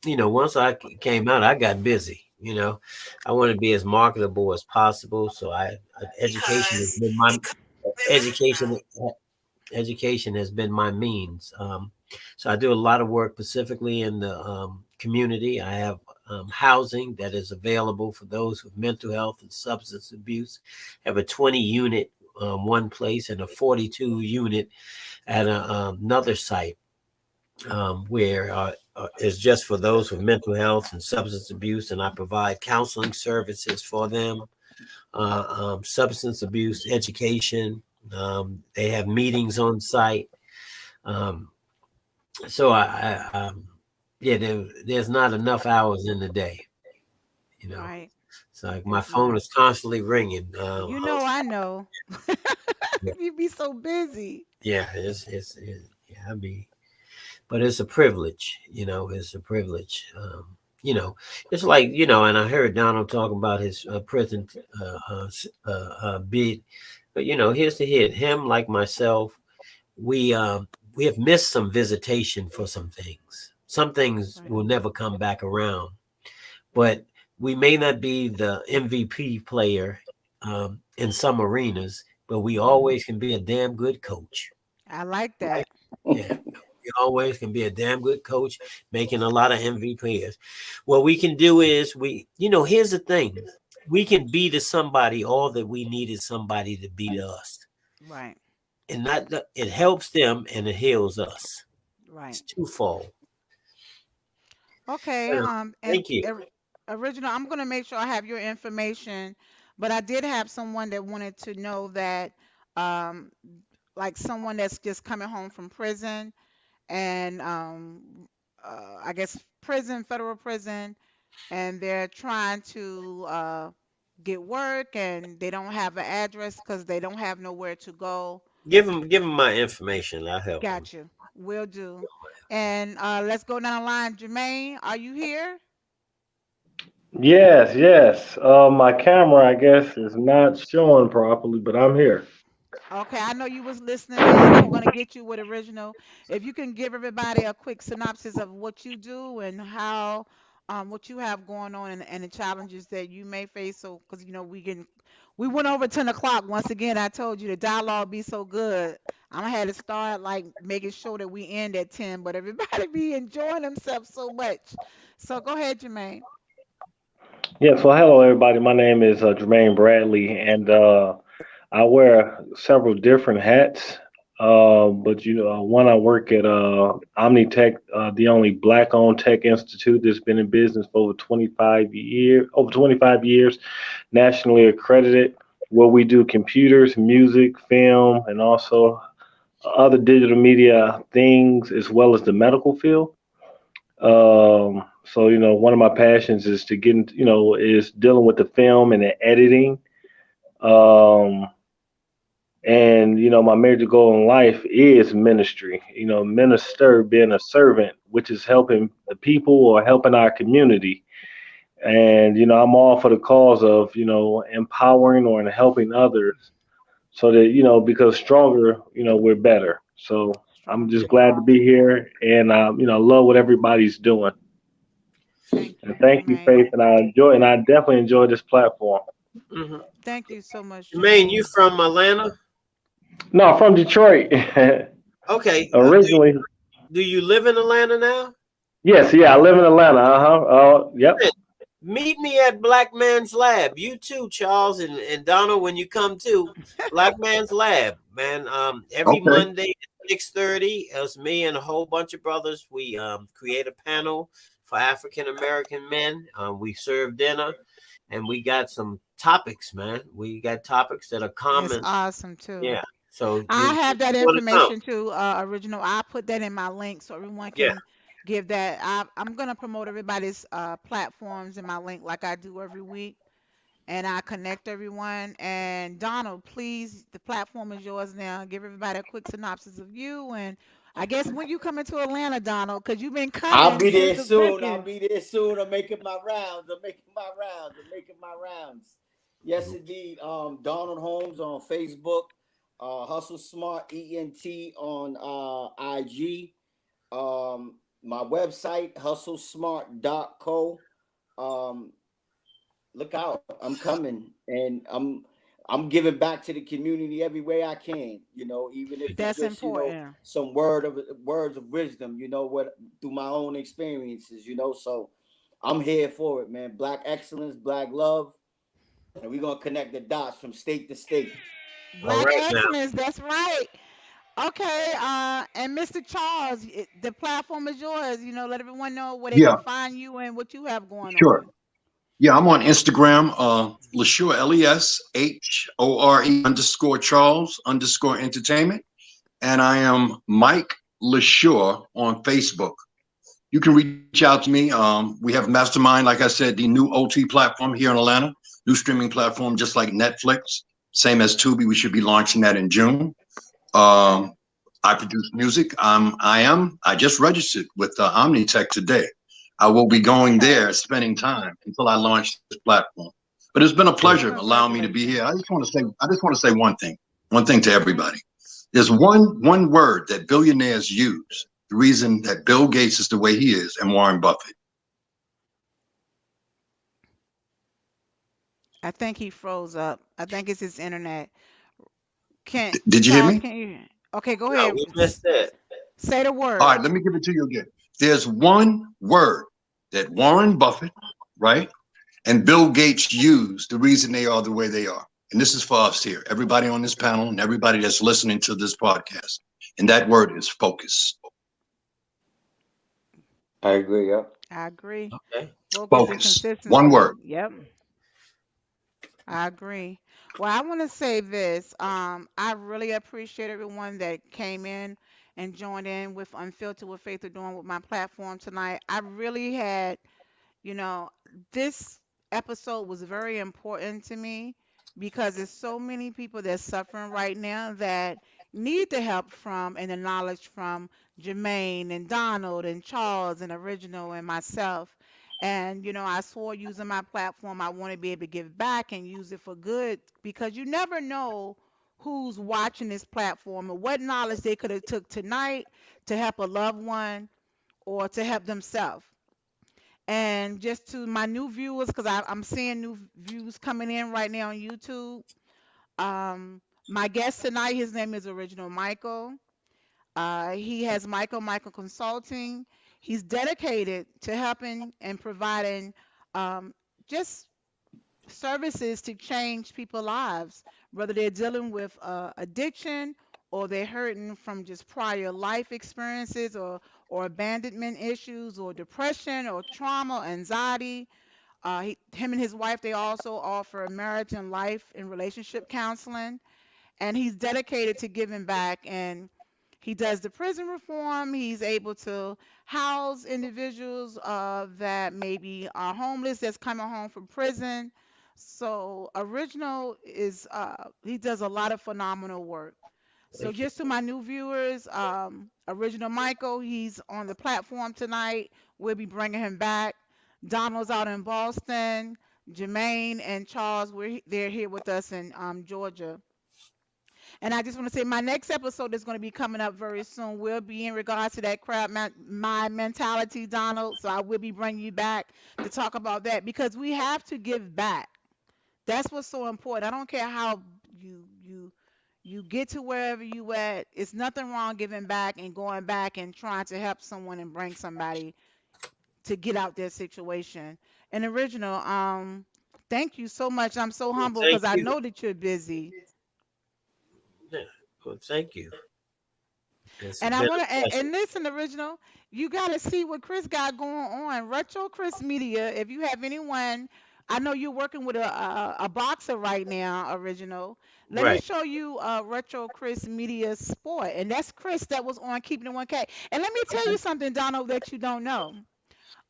You know, once I came out, I got busy. You know, I want to be as marketable as possible. So education has been my education. Education has been my means. So I do a lot of work specifically in the community. I have housing that is available for those with mental health and substance abuse. I have a 20 unit one place and a 42 unit at another site where is just for those with mental health and substance abuse, and I provide counseling services for them, substance abuse education. They have meetings on site. Um, yeah, there's not enough hours in the day, you know.
Right.
So like my
It's
phone
not.
is constantly ringing.
You know, I know.
Yeah,
You be so busy.
yeah, yeah, but it's a privilege, you know. It's a privilege. You know, it's like, you know, and I heard Donald talking about his prison bid, but you know, here's the hit: him, like myself, we um, we have missed some visitation for some things. Some things
Right.
will never come back around, but we may not be the MVP player in some arenas, but we always can be a damn good coach.
I like
Right?
that.
Yeah. We always can be a damn good coach, making a lot of MVPs. What we can do is you know, here's the thing. We can be to somebody all that we need is somebody to be to us.
Right.
And it helps them and it heals us.
Right.
It's twofold.
Okay.
Yeah.
And
Thank you.
original, I'm gonna make sure I have your information, but I did have someone that wanted to know that, um, like someone that's just coming home from prison and, I guess prison, federal prison, and they're trying to get work and they don't have an address because they don't have nowhere to go.
Give them my information. I'll help them.
Got you. Will do. And let's go down the line. Jermaine, are you here?
Yes, yes. My camera, I guess, is not showing properly, but I'm here.
Okay, I know you was listening in, and we're gonna get you with original. If you can give everybody a quick synopsis of what you do and how what you have going on and the challenges that you may face. So, because we went over 10 o'clock once again. I told you the dialogue be so good. I'm gonna have to start like making sure that we end at 10, but everybody be enjoying themselves so much. So go ahead, Jermaine.
Yeah, so hello everybody. My name is Jermaine Bradley, and I wear several different hats. But one I work at Omnitech, the only black-owned tech institute that's been in business for over 25 years, nationally accredited. Where we do computers, music, film, and also other digital media things, as well as the medical field. So one of my passions is to get into, is dealing with the film and the editing. Um, and my major goal in life is ministry. Minister, being a servant, which is helping the people or helping our community. And I'm all for the cause of empowering or helping others, so that because stronger, we're better. So I'm
Stronger
Yeah.
just glad to
together.
be here, and love what everybody's doing.
Thank
And
you,
thank you,
Jermaine.
Faith, and I definitely enjoy this platform.
hmm
Thank you so much,
Jermaine, you
Jermaine.
from Atlanta?
No, from Detroit.
Okay.
Originally,
Do you live in Atlanta now?
yes, yeah, I live in Atlanta. Uh-huh. Yep.
Man, meet me at Black Man's Lab. You too, Charles and Donald, when you come to Black Man's Lab, man. Every
Okay.
Monday at 6:30, it's me and a whole bunch of brothers. We create a panel for African American men. We serve dinner, and we got some topics, man. We got topics that are
It's
common.
awesome too.
Yeah. So
I have
you
that
want to come?
information too, original. I put that in my link so everyone
Yeah.
can give that. I'm gonna promote everybody's platforms in my link like I do every week, and I connect everyone. And Donald, please, the platform is yours now. Give everybody a quick synopsis of you, and I guess when you coming to Atlanta, Donald, because you've been
I'll
coming
be
since
there
the
soon. I'll
booking.
be there soon. I'm making my rounds. I'm making my rounds. I'm making my rounds. Yes, indeed. Donald Holmes on Facebook. Hustle Smart ENT on IG. My website, hustlesmart.co. Um, Look out. I'm coming, and I'm giving back to the community every way I can, even if it's
That's
just,
important.
some words of wisdom, what through my own experiences, so I'm here for it, man. Black excellence, black love, and we're gonna connect the dots from state to state.
All
Black
right now.
excellence. That's right. Okay, and Mr. Charles, the platform is yours. Let everyone know where they
Yeah,
can find you and what you have going
sure.
on.
Yeah, I'm on Instagram, LeSure, LESHORE_Charles_entertainment. And I am Mike LeSure on Facebook. You can reach out to me. We have Mastermind, like I said, the new OT platform here in Atlanta, new streaming platform, just like Netflix, same as Tubi. We should be launching that in June. Um, I produce music. I just registered with Omnitech today. I will be going
Okay,
there, spending time until I launch this platform. But it's been a pleasure allowing me to be here.
congratulations.
I just want to say one thing to
Hmm.
everybody. There's one word that billionaires use. The reason that Bill Gates is the way he is, and Warren Buffett.
I think he froze up. I think it's his internet. Can
Did you hear
Charles?
me?
Can you? Okay, go
No,
ahead.
we missed that.
Say the
All
word.
right, let me give it to you again. There's one word that Warren Buffett, right, and Bill Gates use, the reason they are the way they are. And this is for us here, everybody on this panel and everybody that's listening to this podcast. And that word is focus.
I agree. Yep.
I agree.
Okay.
Focus and
Focus. One
consistency.
word.
Yep, I agree. Well, I want to say this. I really appreciate everyone that came in and joined in with Unfiltered with Faith Adorne with my platform tonight. I really had You know, this episode was very important to me because there's so many people that's suffering right now that need the help from and the knowledge from Jermaine and Donald and Charles and Original and myself. And I swore using my platform, I want to be able to give back and use it for good because you never know who's watching this platform and what knowledge they could have took tonight to help a loved one or to help themselves. And just to my new viewers, because I'm seeing new views coming in right now on YouTube. My guest tonight, his name is Original Michael. He has Michael Consulting. He's dedicated to helping and providing um, just services to change people's lives, whether they're dealing with addiction or they're hurting from just prior life experiences or abandonment issues or depression or trauma, anxiety. Him and his wife, they also offer marriage and life and relationship counseling, and he's dedicated to giving back. And he does the prison reform. He's able to house individuals that maybe are homeless that's coming home from prison. So Original is he does a lot of phenomenal work. So
Thank you.
just to my new viewers, Original Michael, he's on the platform tonight. We'll be bringing him back. Donald's out in Boston. Jermaine and Charles, they're here with us in Georgia. And I just want to say my next episode is going to be coming up very soon. Will be in regards to that my mentality, Donald. So I will be bringing you back to talk about that because we have to give back. That's what's so important. I don't care how you get to wherever you at. It's nothing wrong giving back and going back and trying to help someone and bring somebody to get out their situation. And Original, thank you so much. I'm so
Well,
humble
thank
because I
you.
know that you're busy.
Yeah. Well, thank you. It's
And I
been
want
a
to and
pleasure.
listen, Original, you got to see what Chris got going on. Retro Chris Media. If you have anyone, I know you're working with a boxer right now, Original. Let me
Right.
show you Retro Chris Media Sport, and that's Chris that was on Keeping It 1K. And let me tell you something, Donald, that you don't know.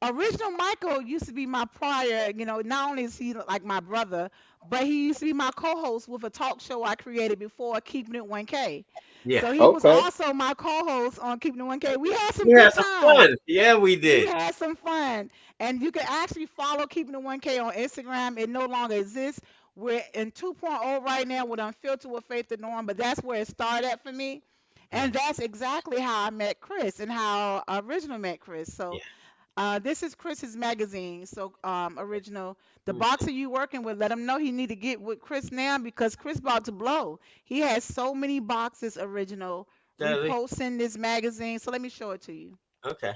Original Michael used to be my prior, not only is he like my brother, but he used to be my co-host with a talk show I created before Keeping It 1K.
Yeah.
So he was
Okay.
also my co-host on Keeping It 1K. We had some
We had
good
some
times.
fun. Yeah, we
We
did.
had some fun. And you can actually follow Keeping It 1K on Instagram. It no longer exists. We're in 2.0 right now with Unfiltered with Faith and Norm, but that's where it started at for me. And
Mhm.
that's exactly how I met Chris and how Original met Chris. So
Yeah.
this is Chris's magazine. So, Original, the
Let me see.
boxer you working with, let him know he need to get with Chris now because Chris about to blow. He has so many boxes, Original,
Dudley.
reposting this magazine. So let me show it to you.
Okay.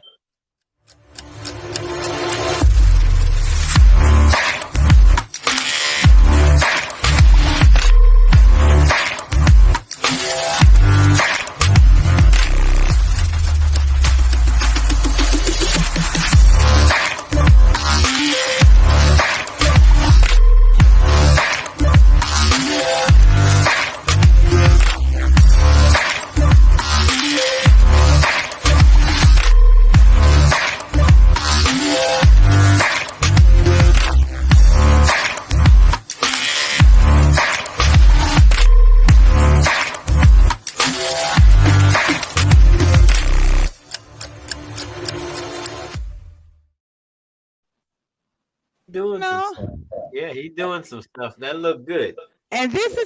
Doing some
No.
stuff. Yeah, he doing some stuff. That look good.
And this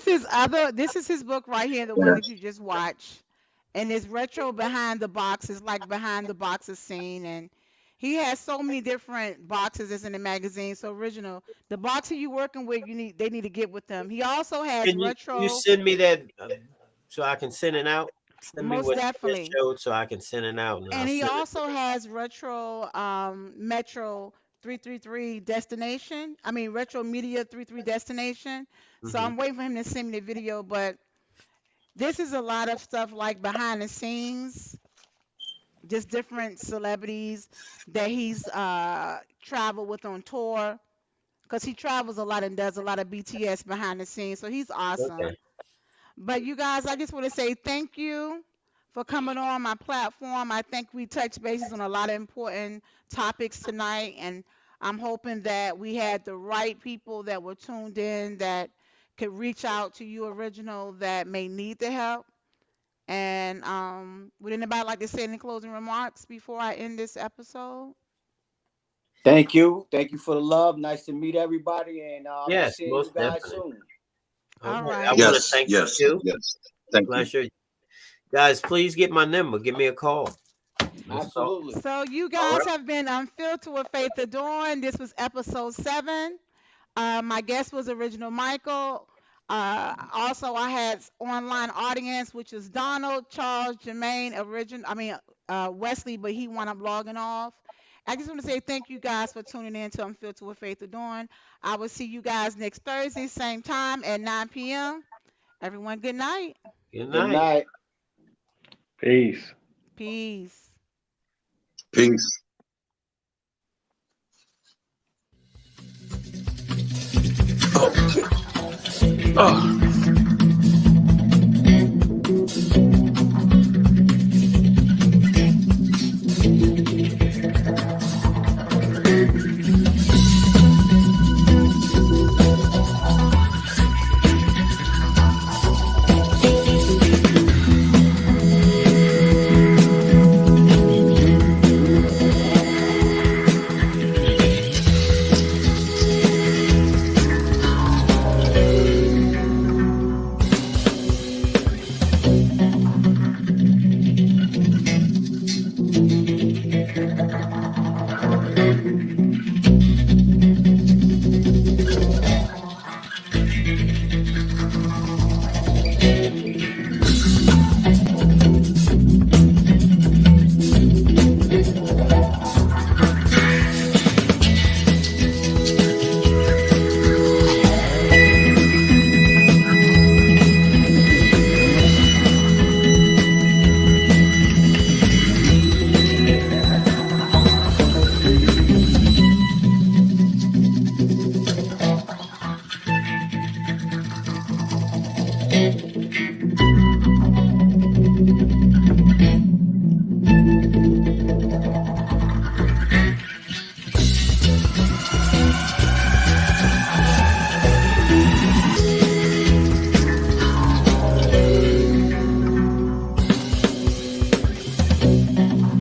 is his book right here, the one that you just watched. And it's retro behind the boxes, like behind the boxes scene. And he has so many different boxes that's in the magazine. So Original, the boxer you working with, they need to get with them. He also has
Can you
retro,
send me that so I can send it out? Send me
most
what you just
definitely.
showed so I can send it out and I'll
And he
send it to
also has retro Metro 333 destination. I mean retro media 33 destination. So
them.
I'm waiting for him to send me the video, but this is a lot of stuff like behind the scenes, just different celebrities that he's traveled with on tour because he travels a lot and does a lot of BTS behind the scenes. So he's awesome.
Okay.
But you guys, I just want to say thank you for coming on my platform. I think we touched bases on a lot of important topics tonight, and I'm hoping that we had the right people that were tuned in that could reach out to you, Original, that may need the help. And would anybody like to say any closing remarks before I end this episode?
Thank you. Thank you for the love. Nice to meet everybody. And I'll be
Yes,
seeing you
most
guys
definitely.
soon.
All
Okay. I
right.
want to
Yes,
thank you
yes,
too.
yes. Thank you.
Pleasure. Guys, please get my number. Give me a call.
Absolutely.
So you
All
guys
right.
have been Unfiltered with Faith Adorne. This was episode 7. My guest was Original Michael. Also, I had online audience, which is Donald, Charles, Jermaine, Wesley, but he wound up logging off. I just want to say thank you guys for tuning in to Unfiltered with Faith Adorne. I will see you guys next Thursday, same time at 9 p.m. Everyone, good night.
Good
Good
night.
night.
Peace.
Peace.
Peace. Oh.